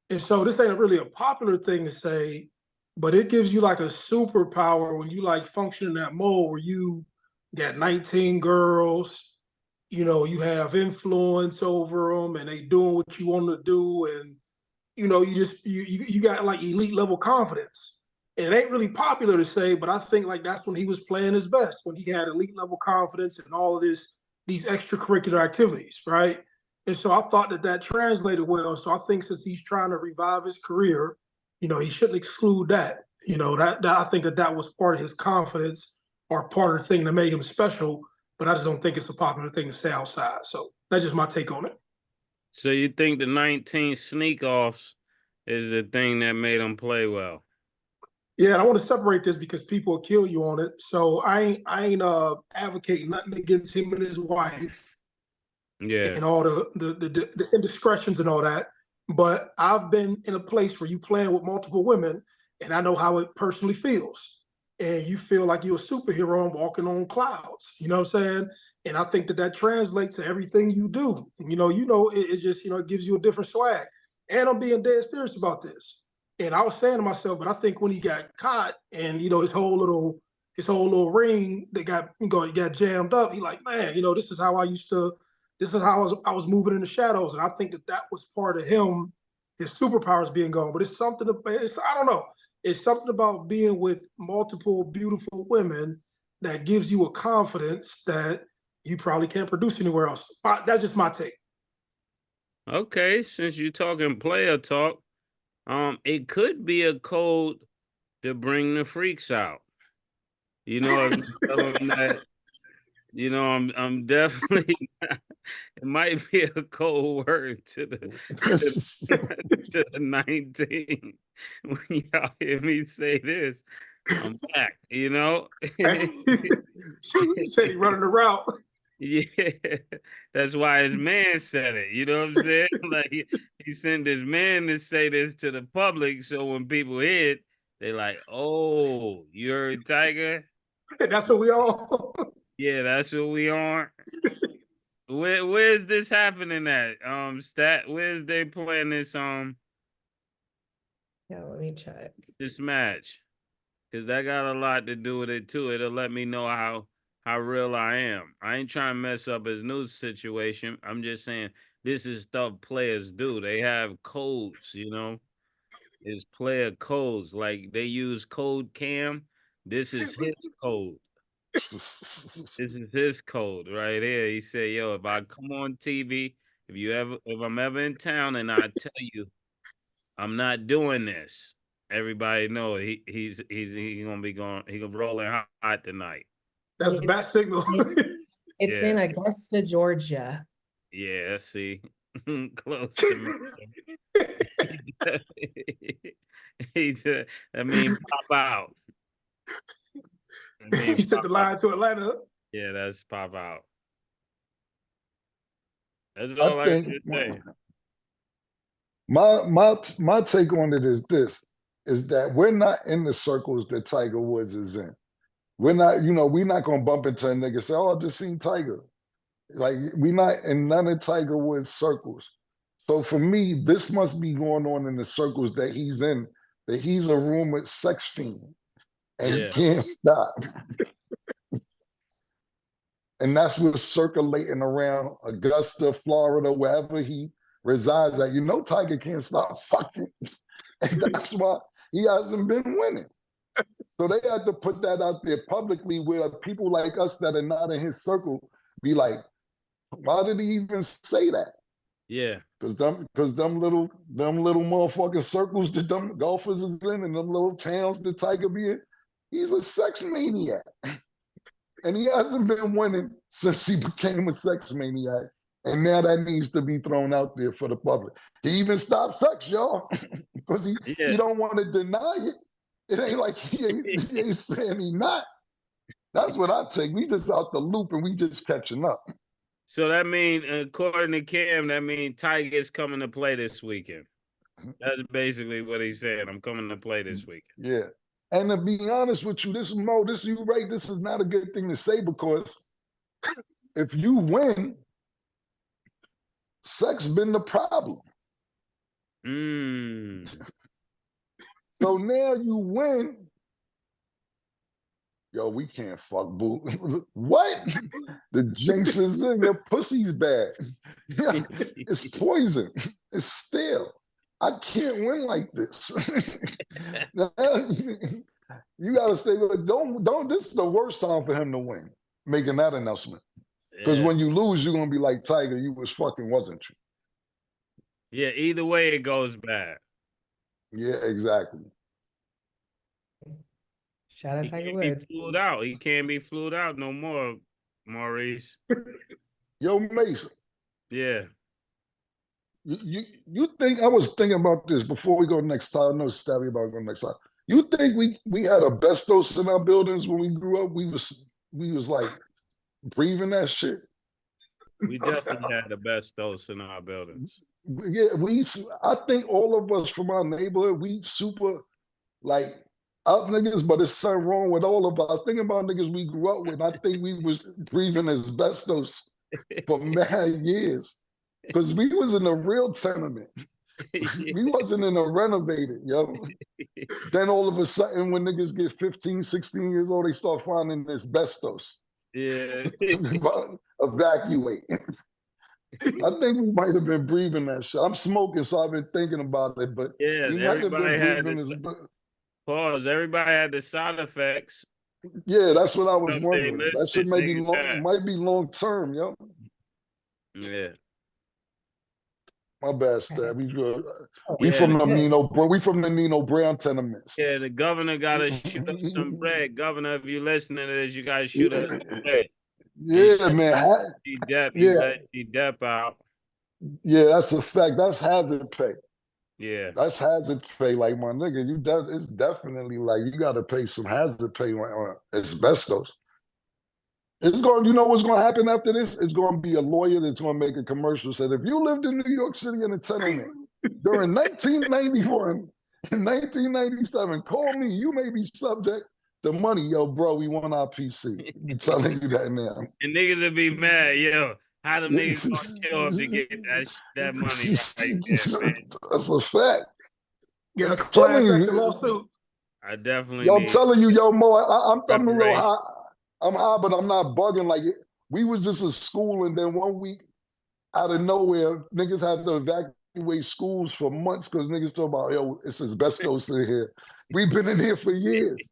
And so this ain't really a popular thing to say, but it gives you like a superpower when you like function in that mode where you got 19 girls, you know, you have influence over them and they doing what you want them to do. And, you know, you got like elite level confidence. And it ain't really popular to say, but I think like that's when he was playing his best, when he had elite level confidence and all of these extracurricular activities, right? And so I thought that translated well. So I think since he's trying to revive his career, you know, he shouldn't exclude that. You know, that I think that was part of his confidence or part of the thing that made him special. But I just don't think it's a popular thing to say outside. So that's just my take on it. So you think the 19 sneak-offs is the thing that made him play well? Yeah, and I want to separate this because people will kill you on it. So I ain't advocating nothing against him and his wife. Yeah. And all the indiscretions and all that. But I've been in a place where you playing with multiple women, and I know how it personally feels. And you feel like you're a superhero and walking on clouds. You know what I'm saying? And I think that translates to everything you do. And, it just, it gives you a different swag. And I'm being dead serious about this. And I was saying to myself, but I think when he got caught and, his whole little ring that got jammed up, he like, man, this is how I was moving in the shadows. And I think that was part of him, his superpowers being gone. But I don't know. It's something about being with multiple beautiful women that gives you a confidence that you probably can't produce anywhere else. That's just my take. Okay, since you're talking player talk, it could be a code to bring the freaks out. If you tell them that, I'm definitely it might be a cold word to the 19. When y'all hear me say this, I'm back, He said he running the route. Yeah, that's why his man said it. You know what I'm saying? Like he sent his man to say this to the public, so when people hear it, They like, oh, you're a Tiger? That's what we all. Yeah, that's what we on. Where's this happening at? Where's they playing this Yeah, let me check. this match? Because that got a lot to do with it too. It'll let me know how real I am. I ain't trying to mess up his news situation. I'm just saying this is stuff players do. They have codes, you know. It's player codes. Like they use code Cam. This is his code. This is his code right here. He said, yo, if I come on TV, if I'm ever in town and I tell you I'm not doing this, everybody know he's gonna be going, he gonna rolling hot tonight. That's the bat signal. It's in Augusta, Georgia. Yeah, see. Close to me. I mean, pop out. He sent the line to Atlanta. Yeah, that's pop out. That's all I can say. My take on it is this: is that we're not in the circles that Tiger Woods is in. We're not, we're not gonna bump into a nigga and say, "Oh, I just seen Tiger." Like we're not in none of Tiger Woods' circles. So for me, this must be going on in the circles that he's in. That he's a rumored sex fiend, and he can't stop. And that's what's circulating around Augusta, Florida, wherever he resides at. Tiger can't stop fucking. And that's why he hasn't been winning. So they had to put that out there publicly where people like us that are not in his circle be like, why did he even say that? Yeah. Because them little motherfucking circles that them golfers is in and them little towns that Tiger be in, he's a sex maniac. And he hasn't been winning since he became a sex maniac. And now that needs to be thrown out there for the public. He even stopped sex, y'all, because he don't want to deny it. It ain't like he ain't saying he not. That's what I take. We just out the loop and we just catching up. So that means, according to Cam, that means Tiger's coming to play this weekend. That's basically what he's saying. I'm coming to play this weekend. Yeah. And to be honest with you, you right, this is not a good thing to say because if you win, sex been the problem. So now you win. Yo, we can't fuck, boo. What? The jinx is in, your pussy's bad. Yeah, it's poison. It's stale. I can't win like this. You gotta stay with don't this is the worst time for him to win, making that announcement. Because when you lose, you're gonna be like, Tiger, you was fucking, wasn't you? Yeah, either way it goes bad. Yeah, exactly. Shout out Tiger Woods. He can't be flued out no more, Maurice. Yo, Mase. Yeah. You think, I was thinking about this before we go next time. I know Stabby about going next time. You think we had asbestos in our buildings when we grew up? We was like breathing that shit. We definitely had asbestos in our buildings. Yeah, I think all of us from our neighborhood, we super like out niggas, but it's something wrong with all of us. Thinking about niggas we grew up with, I think we was breathing asbestos for mad years. Because we was in a real tenement. We wasn't in a renovated, yo. Then all of a sudden, when niggas get 15, 16 years old, they start finding asbestos. Yeah. Evacuate. I think we might have been breathing that shit. I'm smoking, so I've been thinking about it, but yeah, we might have been breathing pause. Everybody had the side effects. Yeah, that's what I was wondering. That shit might be long term, yo. Yeah. My bad, Stab. We from the Nino, bro. We from the Nino Brown tenements. Yeah, the governor got to shoot us some bread. Governor, if you're listening to this, you got to shoot us some bread. Yeah, man. He let Depp out. Yeah, that's a fact. That's hazard pay. Yeah. That's hazard pay. Like, my nigga, it's definitely like you got to pay some hazard pay on asbestos. It's going. You know what's going to happen after this? It's going to be a lawyer that's going to make a commercial. Said if you lived in New York City in a tenement during 1991 In 1997, call me. You may be subject to money. Yo, bro, we want our PC. I'm telling you that now. And niggas would be mad, yo. How them niggas gonna kill him to get that money right there, man? That's a fact. Get a class action lawsuit. I definitely Yo, I'm need telling you, yo, Mo, I'm a little preparation. high. I'm high, but I'm not bugging. Like, we was just in school, and then one week, out of nowhere, niggas had to evacuate schools for months because niggas talk about, yo, it's asbestos in here. We've been in here for years.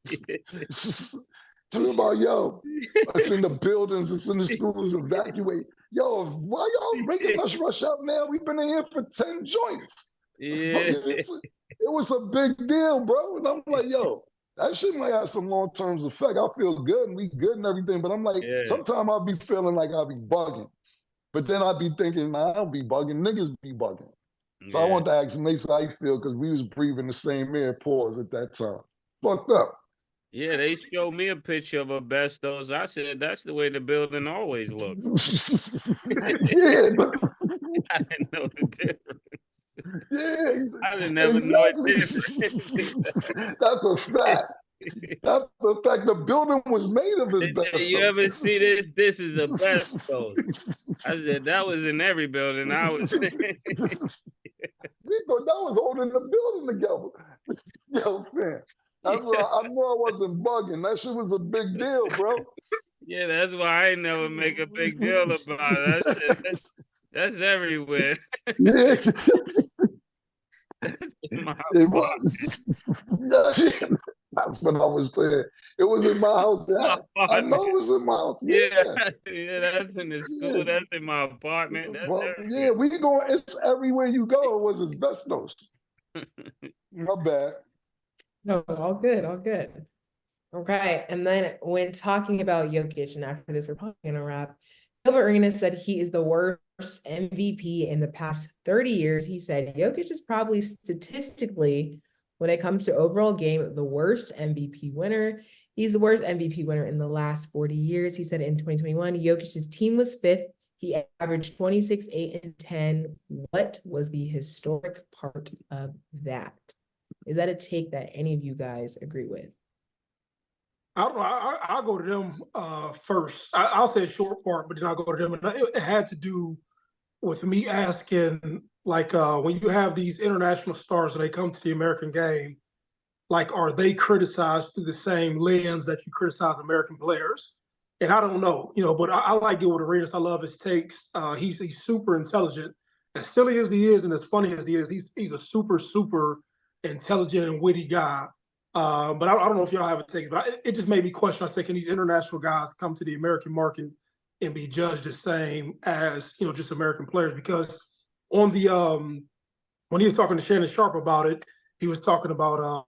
Talking about, yo, it's in the buildings, it's in the schools, evacuate. Yo, why y'all making us rush out now? We've been in here for 10 joints. Yeah. It was a big deal, bro. And I'm like, yo, that shit might have some long-term effect. I feel good and we good and everything, but I'm like, sometimes I'll be feeling like I'll be bugging. But then I'd be thinking, nah, I don't be bugging. Niggas be bugging. So I want to ask Mase how he feel because we was breathing the same air pause at that time. Fucked up. Yeah, they showed me a picture of Asbestos. I said, that's the way the building always looked. Yeah. I didn't know the difference. Yeah. I didn't never know it That's a fact. That's the fact. The building was made of asbestos. You ever see this? This is asbestos. I said, that was in every building I was in. We thought that was holding the building together. Yo, man. I knew I wasn't bugging. That shit was a big deal, bro. Yeah, that's why I ain't never make a big deal about it. That's everywhere. Yeah. It was. That's what I was saying. It was in my house. Yeah. I know it was in my house. Yeah, that's in the school. That's in my apartment. Yeah, we going. It's everywhere you go. It was asbestos. My bad. No, all good, all good. Okay, and then when talking about Jokic, and after this, we're probably gonna wrap. Gilbert Arenas said he is the worst MVP in the past 30 years. He said Jokic is probably statistically, when it comes to overall game, the worst MVP winner. He's the worst MVP winner in the last 40 years. He said in 2021, Jokic's team was fifth. He averaged 26, 8, and 10. What was the historic part of that? Is that a take that any of you guys agree with? I don't know. I'll go to them first. I'll say a short part, but then I'll go to them. And it had to do with me asking, like, when you have these international stars and they come to the American game, like, are they criticized through the same lens that you criticize American players? And I don't know, but I like Gilbert Arenas. I love his takes. He's super intelligent. As silly as he is and as funny as he is, he's a super, super intelligent and witty guy. But I don't know if y'all have a take, but it just made me question. I say, can these international guys come to the American market and be judged the same as just American players? Because on the when he was talking to Shannon Sharp about it, he was talking about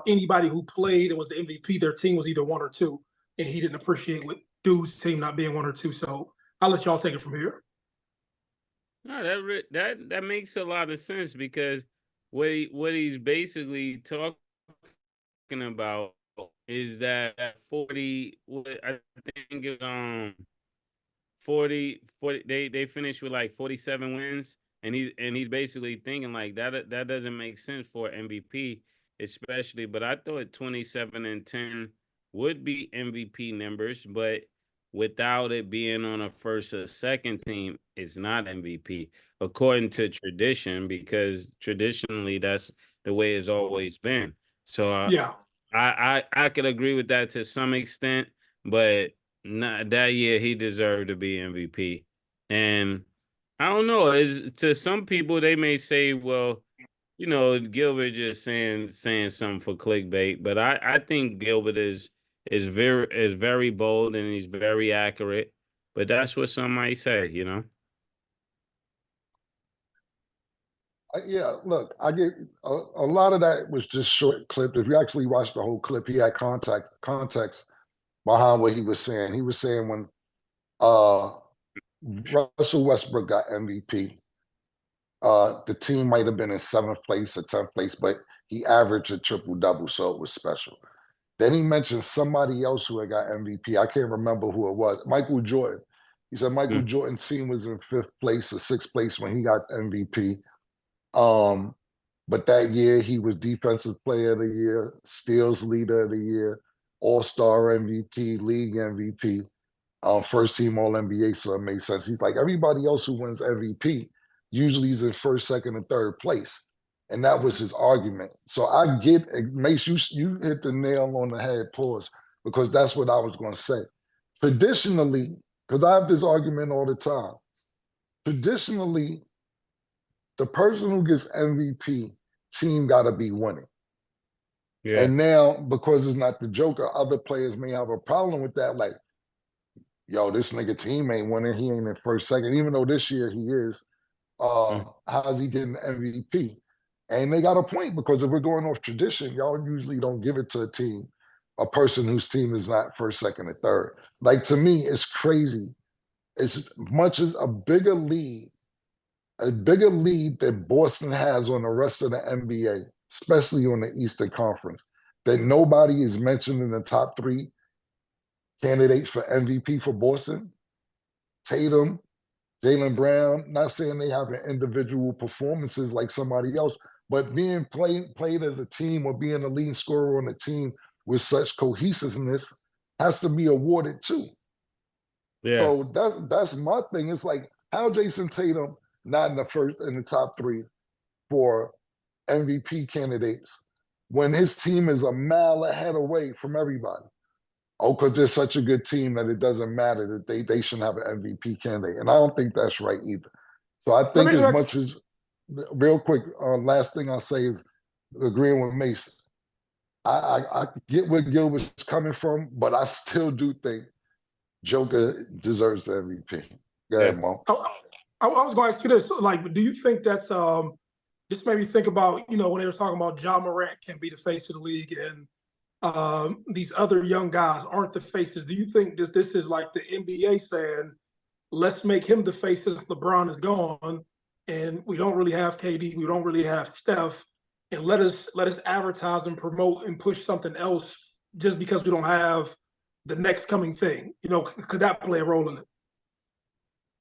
anybody who played and was the MVP, their team was either 1 or 2, and he didn't appreciate with Dude's team not being 1 or 2. So I'll let y'all take it from here. No, that makes a lot of sense because what he's basically talking about is that 40, I think it was 40 they finished with like 47 wins, and he's basically thinking like that doesn't make sense for MVP especially, but I thought 27 and 10 would be MVP numbers, but without it being on a first or second team, it's not MVP according to tradition, because traditionally that's the way it's always been. So yeah, I could agree with that to some extent, but not that year he deserved to be MVP. And I don't know, to some people they may say, well, Gilbert just saying something for clickbait, but I think Gilbert is very bold and he's very accurate. But that's what some might say, Yeah, look, I get a lot of that was just short clipped. If you actually watch the whole clip, he had context behind what he was saying. He was saying when Russell Westbrook got MVP, the team might have been in 7th place or 10th place, but he averaged a triple-double, so it was special. Then he mentioned somebody else who had got MVP. I can't remember who it was. Michael Jordan. He said Michael Jordan's team was in 5th place or 6th place when he got MVP. But that year, he was Defensive Player of the Year, Steals Leader of the Year, All-Star MVP, League MVP, first team All-NBA, so it makes sense. He's like everybody else who wins MVP, usually he's in first, second, and third place. And that was his argument. So I get it makes you hit the nail on the head, pause, because that's what I was going to say. Traditionally, because I have this argument all the time, traditionally, the person who gets MVP, team got to be winning. Yeah. And now, because it's not the Joker, other players may have a problem with that. Like, yo, this nigga team ain't winning. He ain't in first, second, even though this year he is. How's he getting MVP? And they got a point, because if we're going off tradition, y'all usually don't give it to a person whose team is not first, second, or third. Like, to me, it's crazy. It's much as a bigger lead that Boston has on the rest of the NBA, especially on the Eastern Conference, that nobody is mentioned in the top 3 candidates for MVP for Boston. Tatum, Jaylen Brown, not saying they have individual performances like somebody else, but being played as a team or being a lead scorer on a team with such cohesiveness has to be awarded too. Yeah. So that's my thing. It's like, how Jason Tatum not in the top 3 for MVP candidates when his team is a mile ahead away from everybody? Oh, because they're such a good team that it doesn't matter that they shouldn't have an MVP candidate. And I don't think that's right either. So I think as much as, real quick, last thing I'll say is agreeing with Mase. I get where Gilbert's coming from, but I still do think Joker deserves the MVP. Go ahead, Mo. I was going to ask you this. Like, do you think that's this made me think about, when they were talking about Ja Morant can be the face of the league and these other young guys aren't the faces. Do you think this is like the NBA saying, let's make him the face since LeBron is gone and we don't really have KD, we don't really have Steph, and let us advertise and promote and push something else just because we don't have the next coming thing? Could that play a role in it?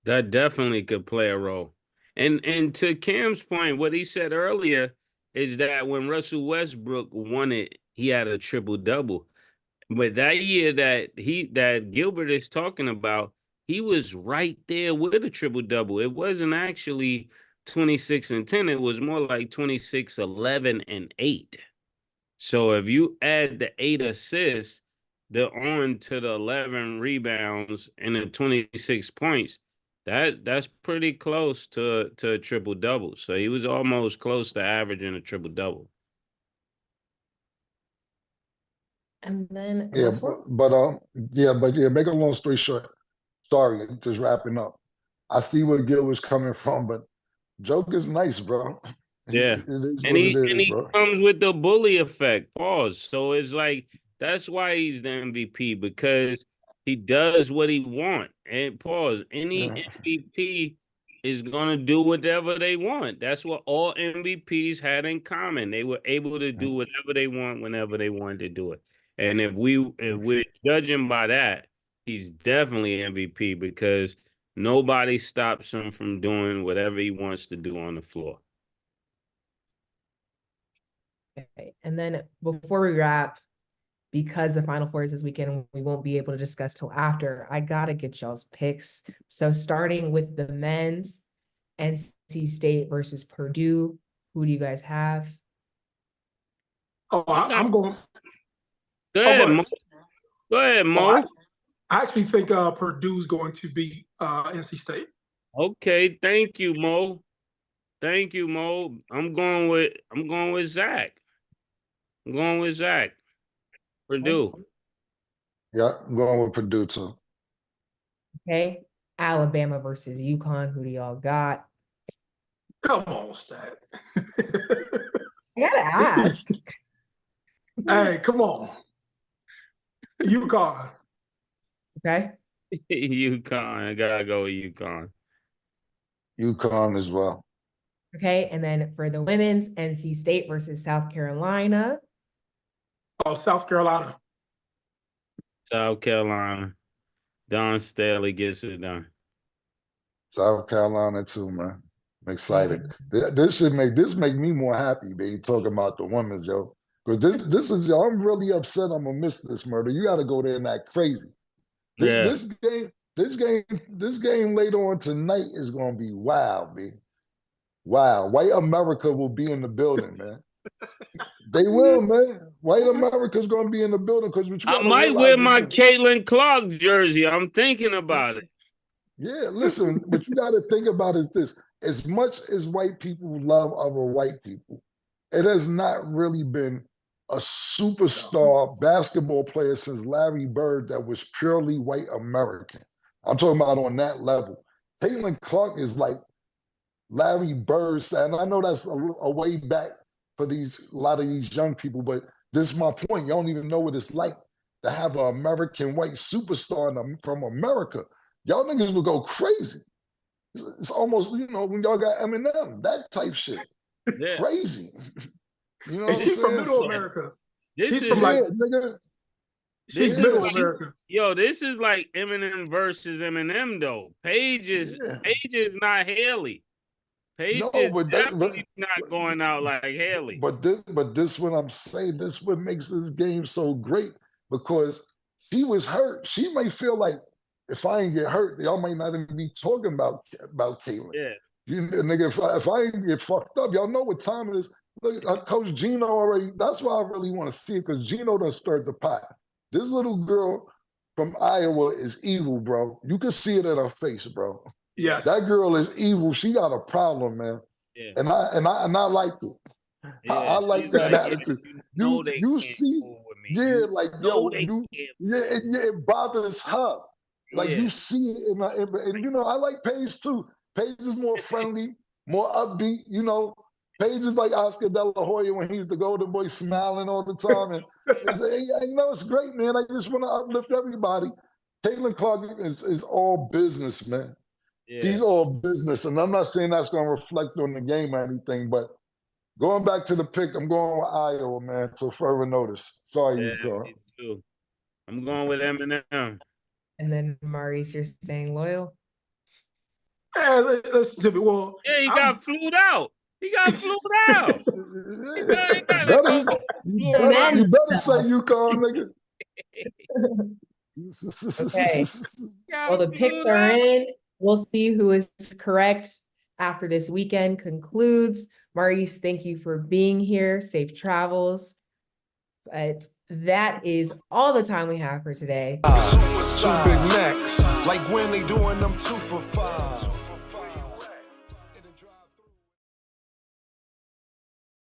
That definitely could play a role. And to Cam's point, what he said earlier is that when Russell Westbrook won it, he had a triple-double. But that year that Gilbert is talking about, he was right there with a triple-double. It wasn't actually 26 and 10. It was more like 26, 11, and 8. So if you add the 8 assists, they're on to the 11 rebounds and the 26 points. That's pretty close to a triple-double. So he was almost close to averaging a triple-double. And then make a long story short. Sorry, just wrapping up. I see where Gil was coming from, but Joker's nice, bro. Yeah. And he comes with the bully effect. Pause. So it's like, that's why he's the MVP, because he does what he wants. And pause. Any MVP is going to do whatever they want. That's what all MVPs had in common. They were able to do whatever they want whenever they wanted to do it. And if we're judging by that, he's definitely MVP, because nobody stops him from doing whatever he wants to do on the floor. Okay. And then before we wrap, because the Final Four is this weekend, we won't be able to discuss till after, I gotta get y'all's picks. So starting with the men's, NC State versus Purdue, who do you guys have? Oh, I'm going. Go ahead, Mo. Go ahead, Mo. I actually think Purdue's going to beat NC State. Okay, thank you, Mo. Thank you, Mo. I'm going with Zach. I'm going with Zach. Purdue. Yeah, I'm going with Purdue too. Okay. Alabama versus UConn. Who do y'all got? Come on, Stat. I gotta ask. Hey, come on. UConn. Okay. UConn. I gotta go with UConn. UConn as well. Okay. And then for the women's, NC State versus South Carolina. Oh, South Carolina. South Carolina. Don Staley gets it done. South Carolina too, man. I'm excited. This make me more happy, baby, talking about the women's, yo. Because this is, yo, I'm really upset I'm gonna miss this murder. You gotta go there and act crazy. This game later on tonight is gonna be wild, man. Wow. White America will be in the building, man. They will, man. White America's gonna be in the building because I might wear my Caitlin Clark jersey. I'm thinking about it. Yeah, listen, what you gotta think about is this. As much as white people love other white people, it has not really been a superstar basketball player since Larry Bird that was purely white American. I'm talking about on that level. Caitlin Clark is like Larry Bird, and I know that's a way back for a lot of these young people, but this is my point. You don't even know what it's like to have an American white superstar from America. Y'all niggas will go crazy. It's almost, you know, when y'all got Eminem, that type shit. Yeah. Crazy. You know what I'm saying? She's from Middle America. She's from nigga. She's Middle America. Yo, this is like Eminem versus Eminem, though. Paige is not Haley. Paige is definitely not going out like Haley. But this what I'm saying. This what makes this game so great because she was hurt. She may feel like if I ain't get hurt, y'all might not even be talking about Caitlin. Yeah. Nigga, if I ain't get fucked up, y'all know what time it is. Look, Coach Gino already, that's why I really want to see it, because Gino done stirred the pot. This little girl from Iowa is evil, bro. You can see it in her face, bro. Yeah. That girl is evil. She got a problem, man. Yeah. And I like it. Yeah, I like that attitude. You see, like, yo, it bothers her. Like, you see it, and you know, I like Paige too. Paige is more friendly, more upbeat, you know. Paige is like Oscar De La Hoya when he's the golden boy smiling all the time. And you know, it's great, man. I just want to uplift everybody. Caitlin Clark is all business, man. Yeah. She's all business. And I'm not saying that's going to reflect on the game or anything, but going back to the pick, I'm going with Iowa, man, till further notice. Sorry, you go. Me too. I'm going with Eminem. And then Maurice, you're staying loyal? Yeah, let's do it. Well, yeah, he got flued out. He got flued out. You better say UConn, nigga. Okay. Well, the picks are in. We'll see who is correct after this weekend concludes. Maurice, thank you for being here. Safe travels. But that is all the time we have for today. Two big necks, like when they doing them 2 for $5.